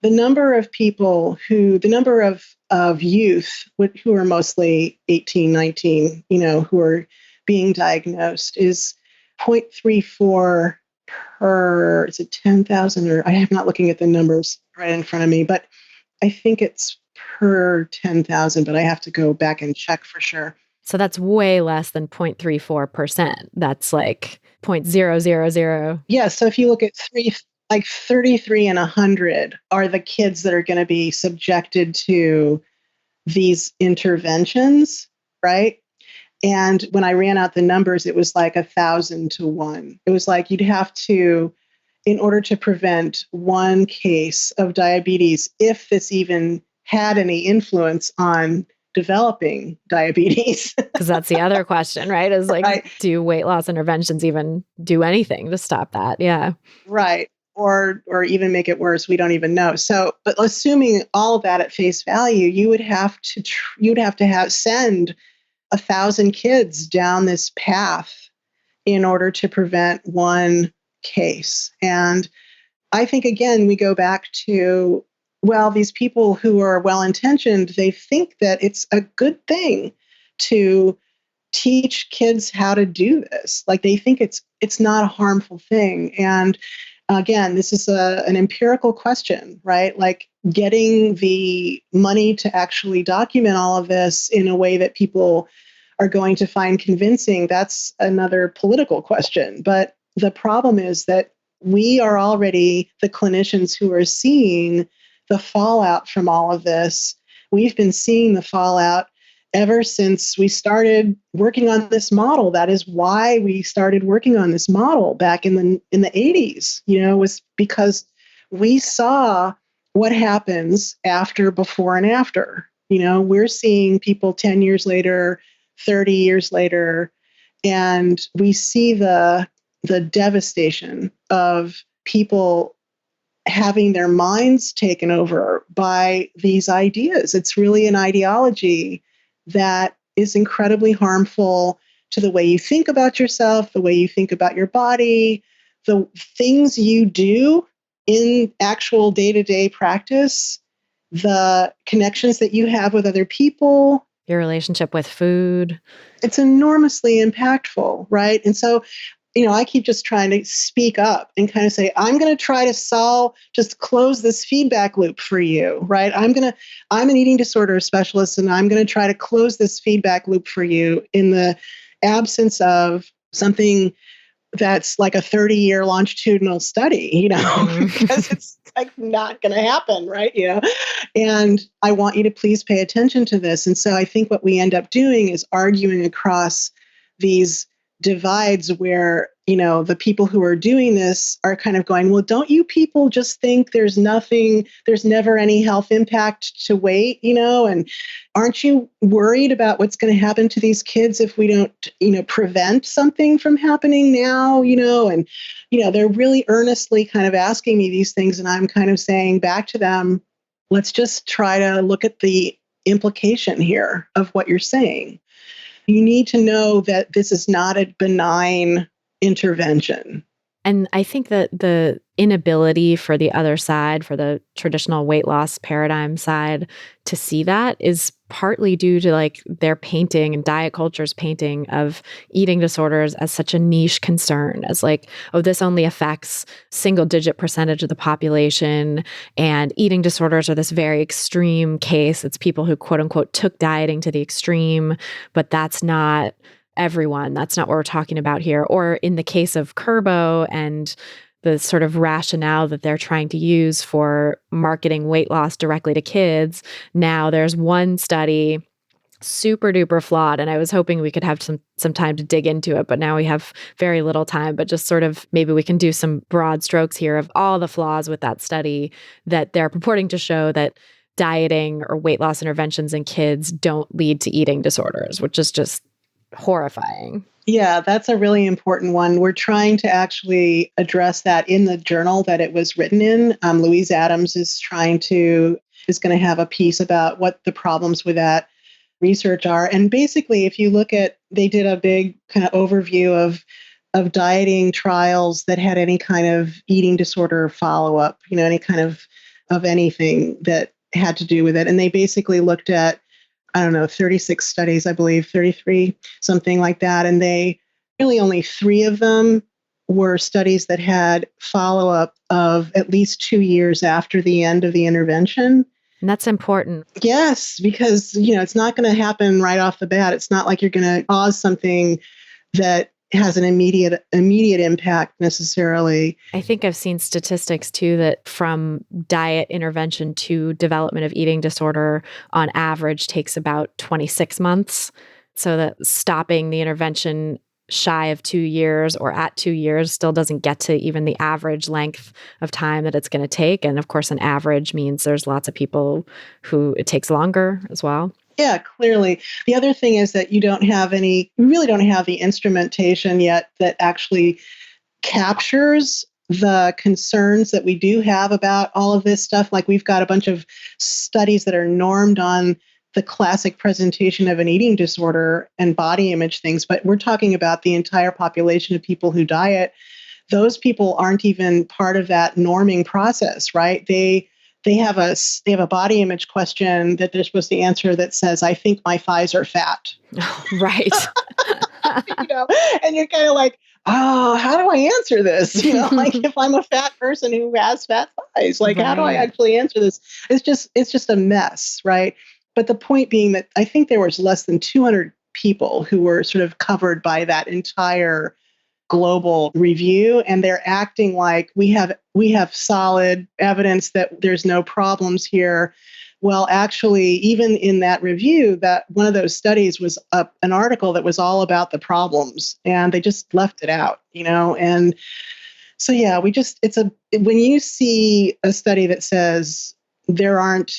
S3: the number of youth who are mostly 18, 19, who are being diagnosed is 0.34 per, is it 10,000, or I am not looking at the numbers right in front of me, but I think it's per 10,000, but I have to go back and check for sure.
S1: So that's way less than 0.34%. That's like 0.000.
S3: Yeah. So if you look at 33 and 100 are the kids that are going to be subjected to these interventions, right? And when I ran out the numbers, it was like 1,000 to 1. It was like you'd have to, in order to prevent one case of diabetes, if this even had any influence on developing diabetes.
S1: Because that's the other question, right? Is like, right. Do weight loss interventions even do anything to stop that? Yeah.
S3: Right. Or even make it worse. We don't even know. So, but assuming all of that at face value, you would have to send 1,000 kids down this path in order to prevent one case. And I think, again, we go back to, well, these people who are well-intentioned, they think that it's a good thing to teach kids how to do this. Like they think it's not a harmful thing. And again, this is an empirical question, right? Like getting the money to actually document all of this in a way that people are going to find convincing, that's another political question. But the problem is that we are already the clinicians who are seeing the fallout from all of this. We've been seeing the fallout ever since we started working on this model. That is why we started working on this model back in the 80s, was because we saw what happens before and after. We're seeing people 10 years later, 30 years later, and we see the devastation of people having their minds taken over by these ideas. It's really an ideology that is incredibly harmful to the way you think about yourself, the way you think about your body, the things you do in actual day-to-day practice, the connections that you have with other people,
S1: your relationship with food.
S3: It's enormously impactful, right? And so, I keep just trying to speak up and kind of say, I'm going to try to close this feedback loop for you, right? I'm an eating disorder specialist, and I'm going to try to close this feedback loop for you in the absence of something that's like a 30-year longitudinal study, because it's like not going to happen, right? And I want you to please pay attention to this. And so I think what we end up doing is arguing across these divides where, the people who are doing this are kind of going, well, don't you people just think there's never any health impact to weight, and aren't you worried about what's going to happen to these kids if we don't, prevent something from happening now, and, they're really earnestly kind of asking me these things. And I'm kind of saying back to them, let's just try to look at the implication here of what you're saying. You need to know that this is not a benign intervention.
S1: And I think that the inability for the other side, for the traditional weight loss paradigm side, to see that is partly due to like their painting and diet culture's painting of eating disorders as such a niche concern, as like, oh, this only affects single-digit percentage of the population, and eating disorders are this very extreme case. It's people who quote unquote took dieting to the extreme, but that's not everyone. That's not what we're talking about here. Or in the case of Kurbo and the sort of rationale that they're trying to use for marketing weight loss directly to kids, now there's one study, super duper flawed, and I was hoping we could have some time to dig into it, but now we have very little time. But just sort of maybe we can do some broad strokes here of all the flaws with that study, that they're purporting to show that dieting or weight loss interventions in kids don't lead to eating disorders, which is just horrifying.
S3: Yeah, that's a really important one. We're trying to actually address that in the journal that it was written in. Louise Adams is going to have a piece about what the problems with that research are. And basically, if you look at, they did a big kind of overview of dieting trials that had any kind of eating disorder follow-up, any kind of anything that had to do with it. And they basically looked at, 36 studies, I believe, 33, something like that. And they really only 3 of them were studies that had follow-up of at least 2 years after the end of the intervention.
S1: And that's important.
S3: Yes, because, it's not going to happen right off the bat. It's not like you're going to cause something that has an immediate impact necessarily.
S1: I think I've seen statistics too that from diet intervention to development of eating disorder on average takes about 26 months. So that stopping the intervention shy of 2 years or at 2 years still doesn't get to even the average length of time that it's going to take. And of course, an average means there's lots of people who it takes longer as well.
S3: Yeah, clearly. The other thing is that we really don't have the instrumentation yet that actually captures the concerns that we do have about all of this stuff. Like we've got a bunch of studies that are normed on the classic presentation of an eating disorder and body image things, but we're talking about the entire population of people who diet. Those people aren't even part of that norming process, right? They have a body image question that they're supposed to answer that says, I think my thighs are fat.
S1: Right.
S3: And you're kind of like, oh, how do I answer this? Like if I'm a fat person who has fat thighs, like how do I actually answer this? It's just a mess, right? But the point being that I think there was less than 200 people who were sort of covered by that entire global review, and they're acting like we have solid evidence that there's no problems here. Well, actually, even in that review, that one of those studies was an article that was all about the problems, and they just left it out, And so, yeah, when you see a study that says there aren't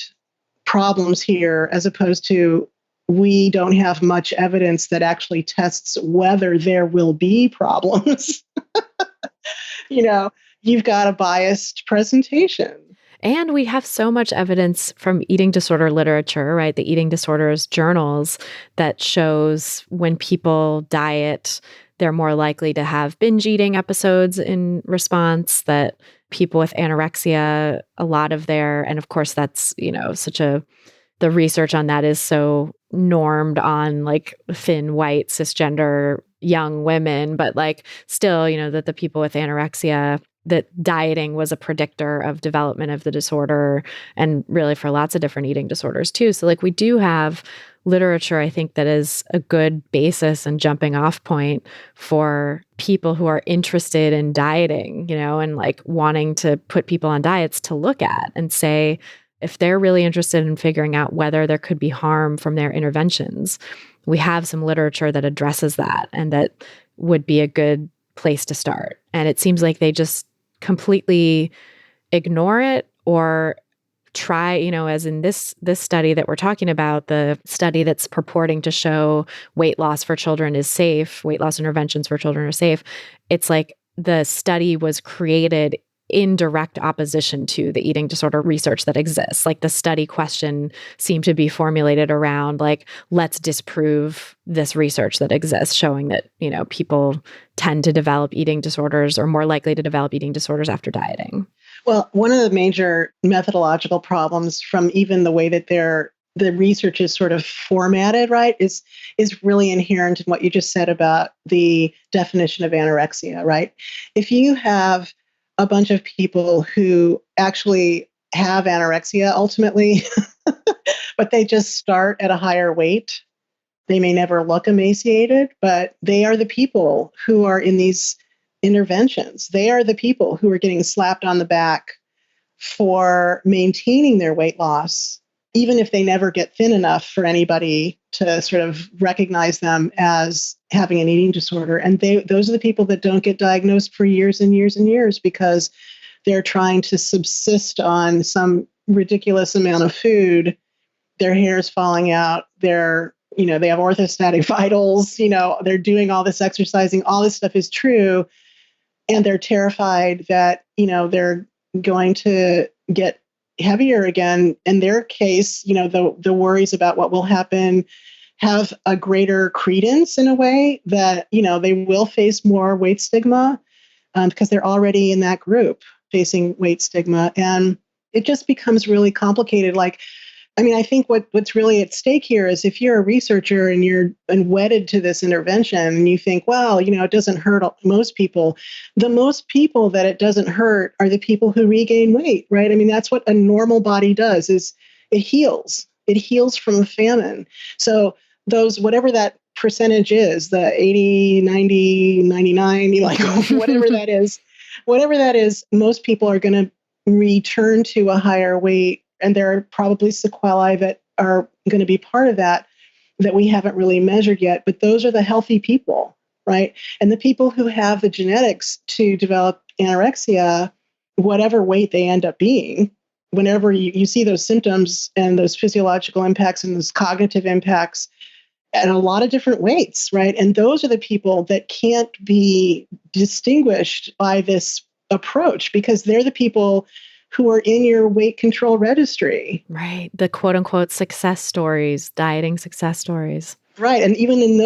S3: problems here, as opposed to we don't have much evidence that actually tests whether there will be problems. You've got a biased presentation.
S1: And we have so much evidence from eating disorder literature, right? The eating disorders journals that shows when people diet, they're more likely to have binge eating episodes in response, that people with anorexia, a lot of and of course that's, the research on that is so normed on like thin, white, cisgender, young women, but like still, that the people with anorexia, that dieting was a predictor of development of the disorder, and really for lots of different eating disorders too. So like we do have literature, I think, that is a good basis and jumping off point for people who are interested in dieting, and like wanting to put people on diets to look at and say, if they're really interested in figuring out whether there could be harm from their interventions, we have some literature that addresses that and that would be a good place to start. And it seems like they just completely ignore it or try, as in this study that we're talking about, the study that's purporting to show weight loss for children is safe, weight loss interventions for children are safe. It's like the study was created in direct opposition to the eating disorder research that exists. Like the study question seemed to be formulated around like, let's disprove this research that exists, showing that, people tend to develop eating disorders or more likely to develop eating disorders after dieting.
S3: Well, one of the major methodological problems from even the way that the research is sort of formatted, right, is really inherent in what you just said about the definition of anorexia, right? If you have a bunch of people who actually have anorexia ultimately, but they just start at a higher weight, they may never look emaciated, but they are the people who are in these interventions. They are the people who are getting slapped on the back for maintaining their weight loss, even if they never get thin enough for anybody to sort of recognize them as having an eating disorder. And those are the people that don't get diagnosed for years and years and years because they're trying to subsist on some ridiculous amount of food. Their hair is falling out. they have orthostatic vitals. They're doing all this exercising. All this stuff is true. And they're terrified that, they're going to get heavier again. In their case, the worries about what will happen have a greater credence in a way that, they will face more weight stigma because they're already in that group facing weight stigma. And it just becomes really complicated. I think what's really at stake here is if you're a researcher and you're wedded to this intervention and you think, well, it doesn't hurt most people. The most people that it doesn't hurt are the people who regain weight, right? That's what a normal body does is it heals. It heals from a famine. So those, whatever that percentage is, the 80, 90, 99, whatever that is, most people are going to return to a higher weight. And there are probably sequelae that are going to be part of that we haven't really measured yet. But those are the healthy people, right? And the people who have the genetics to develop anorexia, whatever weight they end up being, whenever you see those symptoms and those physiological impacts and those cognitive impacts at a lot of different weights, right? And those are the people that can't be distinguished by this approach because they're the people who are in your weight control registry.
S1: Right. The quote unquote success stories, dieting success stories.
S3: Right. And even in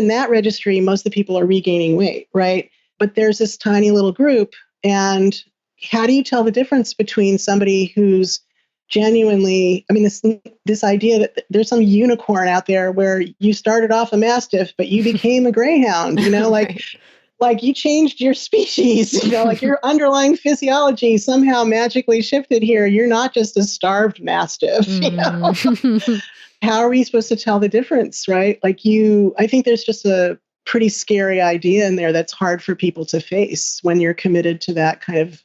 S3: that registry, most of the people are regaining weight, right? But there's this tiny little group. And how do you tell the difference between somebody who's genuinely, this idea that there's some unicorn out there where you started off a mastiff, but you became a greyhound,
S1: Right.
S3: Like you changed your species, like your underlying physiology somehow magically shifted here. You're not just a starved mastiff, How are we supposed to tell the difference, right? I think there's just a pretty scary idea in there that's hard for people to face when you're committed to that kind of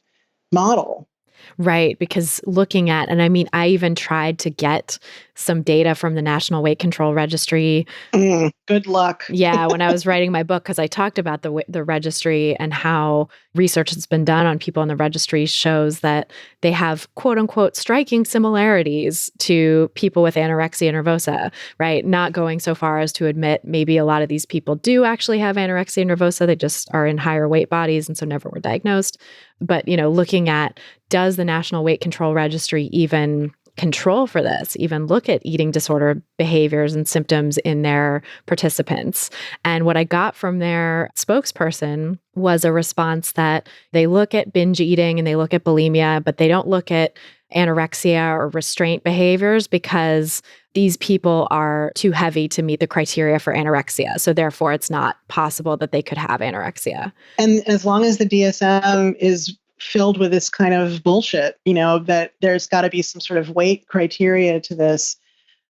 S3: model.
S1: Right. Because looking at, I even tried to get some data from the National Weight Control Registry.
S3: Good luck.
S1: Yeah. When I was writing my book, because I talked about the registry and how research that's been done on people in the registry shows that they have quote unquote striking similarities to people with anorexia nervosa, right? Not going so far as to admit maybe a lot of these people do actually have anorexia nervosa. They just are in higher weight bodies and so never were diagnosed. But, looking at, does the National Weight Control Registry even control for this, even look at eating disorder behaviors and symptoms in their participants? And what I got from their spokesperson was a response that they look at binge eating and they look at bulimia, but they don't look at anorexia or restraint behaviors because these people are too heavy to meet the criteria for anorexia. So therefore, it's not possible that they could have anorexia.
S3: And as long as the DSM is filled with this kind of bullshit, that there's got to be some sort of weight criteria to this.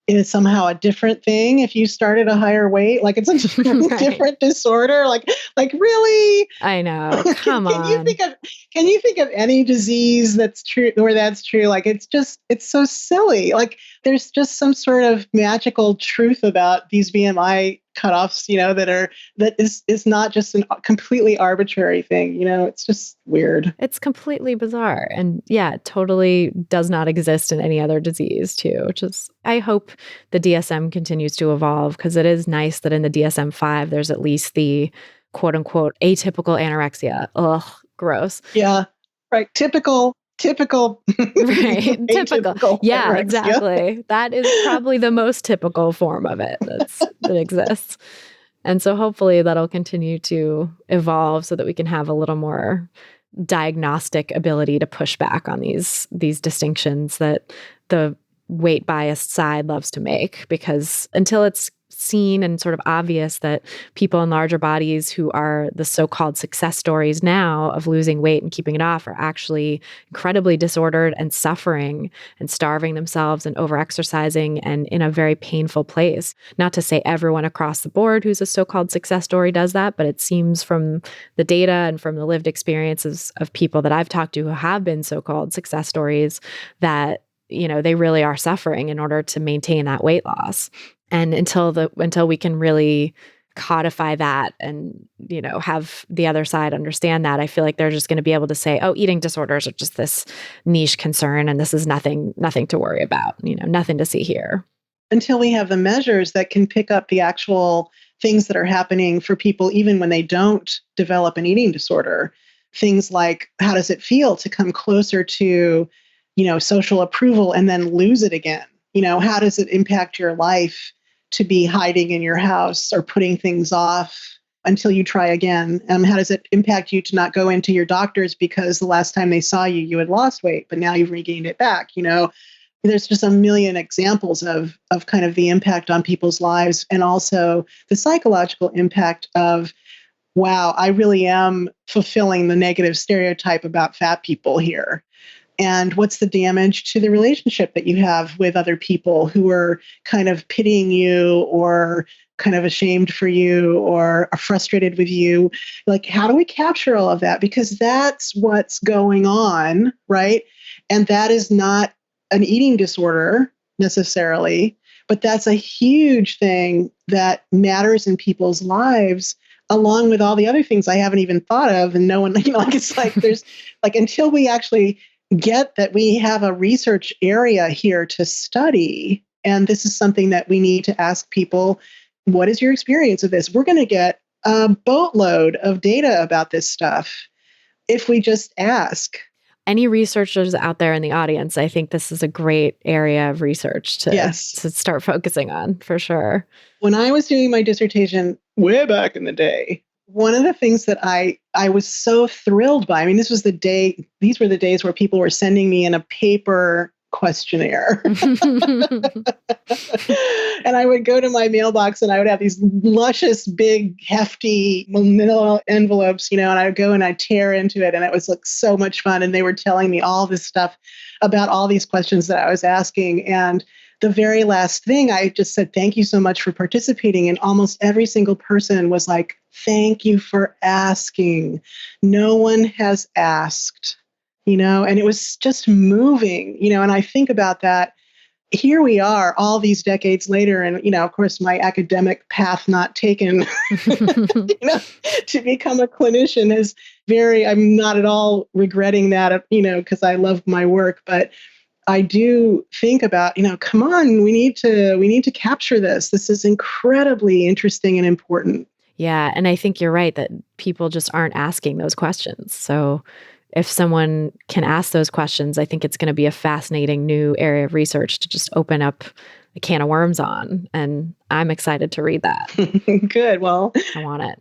S3: Is somehow a different thing if you start at a higher weight? Like it's a different disorder? Like really?
S1: I know. Come on.
S3: Can you think of any disease that's true or that's true? Like it's so silly. Like there's just some sort of magical truth about these BMI cutoffs, that is not just a completely arbitrary thing. It's just weird.
S1: It's completely bizarre. And yeah, it totally does not exist in any other disease too, which is, I hope the DSM continues to evolve because it is nice that in the DSM-5, there's at least the quote unquote atypical anorexia. Ugh, gross.
S3: Yeah. Right. Typical,
S1: Right. Typical.
S3: atypical
S1: Yeah,
S3: anorexia.
S1: exactly. That is probably the most typical form of it that exists. And so hopefully that'll continue to evolve so that we can have a little more diagnostic ability to push back on these distinctions that the weight biased side loves to make, because until it's seen and sort of obvious that people in larger bodies who are the so-called success stories now of losing weight and keeping it off are actually incredibly disordered and suffering and starving themselves and overexercising and in a very painful place. Not to say everyone across the board who's a so-called success story does that, but it seems from the data and from the lived experiences of people that I've talked to who have been so-called success stories that, you know, they really are suffering in order to maintain that weight loss. And until we can really codify that and, you know, have the other side understand that, I feel like they're just going to be able to say, oh, eating disorders are just this niche concern and this is nothing to worry about, you know, nothing to see here.
S3: Until we have the measures that can pick up the actual things that are happening for people, even when they don't develop an eating disorder, things like how does it feel to come closer to, you know, social approval and then lose it again? You know, how does it impact your life to be hiding in your house or putting things off until you try again? How does it impact you to not go into your doctors because the last time they saw you, you had lost weight, but now you've regained it back? You know, there's just a million examples of kind of the impact on people's lives, and also the psychological impact of, wow, I really am fulfilling the negative stereotype about fat people here. And what's the damage to the relationship that you have with other people who are kind of pitying you or kind of ashamed for you or are frustrated with you? Like, how do we capture all of that? Because that's what's going on, right? And that is not an eating disorder necessarily, but that's a huge thing that matters in people's lives, along with all the other things I haven't even thought of. And no one, you know, like it's like there's like, until we actually get that we have a research area here to study, and this is something that we need to ask people, what is your experience of this? We're going to get a boatload of data about this stuff if we just ask.
S1: Any researchers out there in the audience, I think this is a great area of research to start focusing on, for sure.
S3: When I was doing my dissertation way back in the day, one of the things that I was so thrilled by, I mean, these were the days where people were sending me in a paper questionnaire. And I would go to my mailbox and I would have these luscious, big, hefty manila envelopes, you know, and I would go and I'd tear into it. And it was like so much fun. And they were telling me all this stuff about all these questions that I was asking. And the very last thing, I just said, thank you so much for participating. And almost every single person was like, thank you for asking. No one has asked, you know, and it was just moving, you know, and I think about that. Here we are all these decades later. And, you know, of course, my academic path not taken, you know, to become a clinician is I'm not at all regretting that, you know, because I love my work, but I do think about, you know, come on, we need to capture this. This is incredibly interesting and important.
S1: Yeah. And I think you're right that people just aren't asking those questions. So if someone can ask those questions, I think it's going to be a fascinating new area of research to just open up a can of worms on. And I'm excited to read that.
S3: Good. Well,
S1: I want it.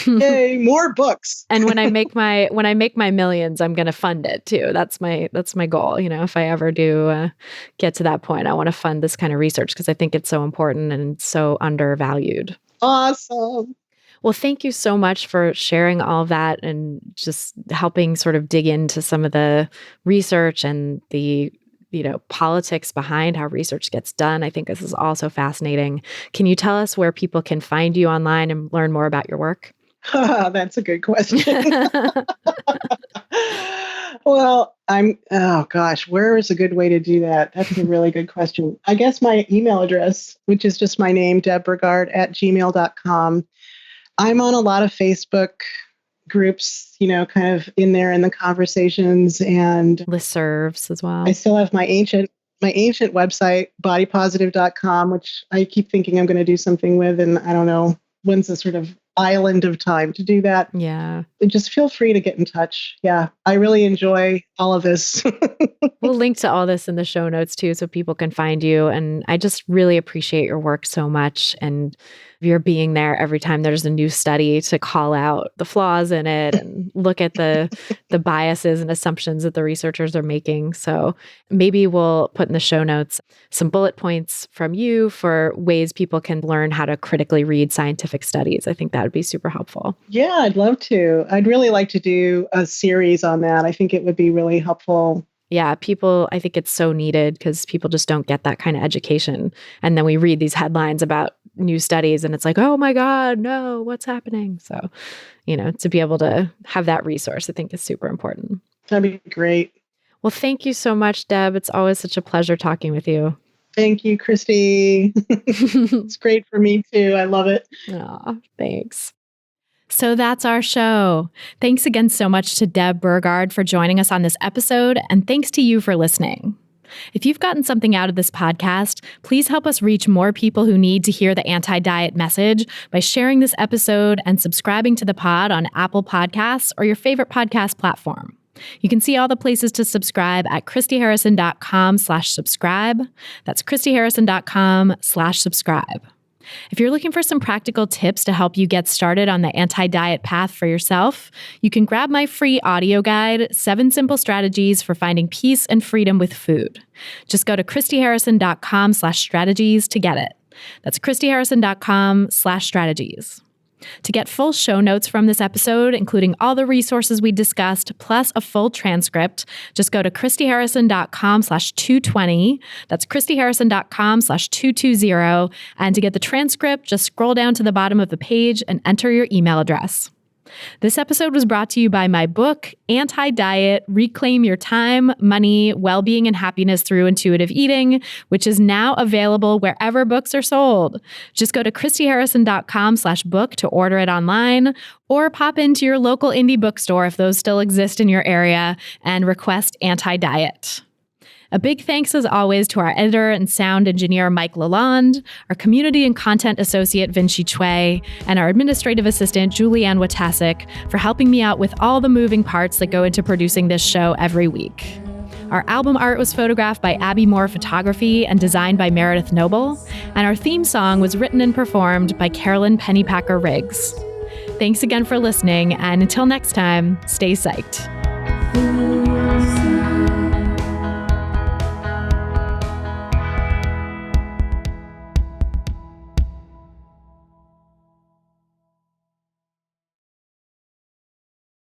S3: Yay, more books.
S1: And when I make my millions, I'm going to fund it too. That's my goal. You know, if I ever do get to that point, I want to fund this kind of research because I think it's so important and so undervalued.
S3: Awesome.
S1: Well, thank you so much for sharing all of that and just helping sort of dig into some of the research and the, you know, politics behind how research gets done. I think this is also fascinating. Can you tell us where people can find you online and learn more about your work?
S3: That's a good question. Well, where is a good way to do that? That's a really good question. I guess my email address, which is just my name, debburgard@gmail.com. I'm on a lot of Facebook groups, you know, kind of in there in the conversations and
S1: listservs as well.
S3: I still have my ancient website, bodypositive.com, which I keep thinking I'm going to do something with. And I don't know when's the sort of island of time to do that.
S1: Yeah.
S3: Just feel free to get in touch. Yeah, I really enjoy all of this.
S1: We'll link to all this in the show notes too, so people can find you. And I just really appreciate your work so much. And your being there every time there's a new study to call out the flaws in it and look at the biases and assumptions that the researchers are making. So maybe we'll put in the show notes some bullet points from you for ways people can learn how to critically read scientific studies. I think that would be super helpful.
S3: Yeah, I'd love to. I'd really like to do a series on that. I think it would be really helpful.
S1: Yeah, I think it's so needed because people just don't get that kind of education. And then we read these headlines about new studies and it's like, oh my God, no, what's happening? So, to be able to have that resource, I think is super important.
S3: That'd be great.
S1: Well, thank you so much, Deb. It's always such a pleasure talking with you.
S3: Thank you, Christy. It's great for me too. I love it.
S1: Aw, thanks. So that's our show. Thanks again so much to Deb Burgard for joining us on this episode, and thanks to you for listening. If you've gotten something out of this podcast, please help us reach more people who need to hear the anti-diet message by sharing this episode and subscribing to the pod on Apple Podcasts or your favorite podcast platform. You can see all the places to subscribe at christyharrison.com/subscribe. That's christyharrison.com/subscribe. If you're looking for some practical tips to help you get started on the anti-diet path for yourself, you can grab my free audio guide, 7 Simple Strategies for Finding Peace and Freedom with Food. Just go to christyharrison.com/strategies to get it. That's christyharrison.com/strategies. To get full show notes from this episode, including all the resources we discussed, plus a full transcript, just go to christyharrison.com/220. That's christyharrison.com/220. And to get the transcript, just scroll down to the bottom of the page and enter your email address. This episode was brought to you by my book, Anti-Diet, Reclaim Your Time, Money, Well-Being, and Happiness Through Intuitive Eating, which is now available wherever books are sold. Just go to christyharrison.com/book to order it online, or pop into your local indie bookstore if those still exist in your area and request Anti-Diet. A big thanks, as always, to our editor and sound engineer, Mike Lalonde, our community and content associate, Vinci Chue, and our administrative assistant, Julianne Watasik, for helping me out with all the moving parts that go into producing this show every week. Our album art was photographed by Abby Moore Photography and designed by Meredith Noble, and our theme song was written and performed by Carolyn Pennypacker Riggs. Thanks again for listening, and until next time, stay psyched.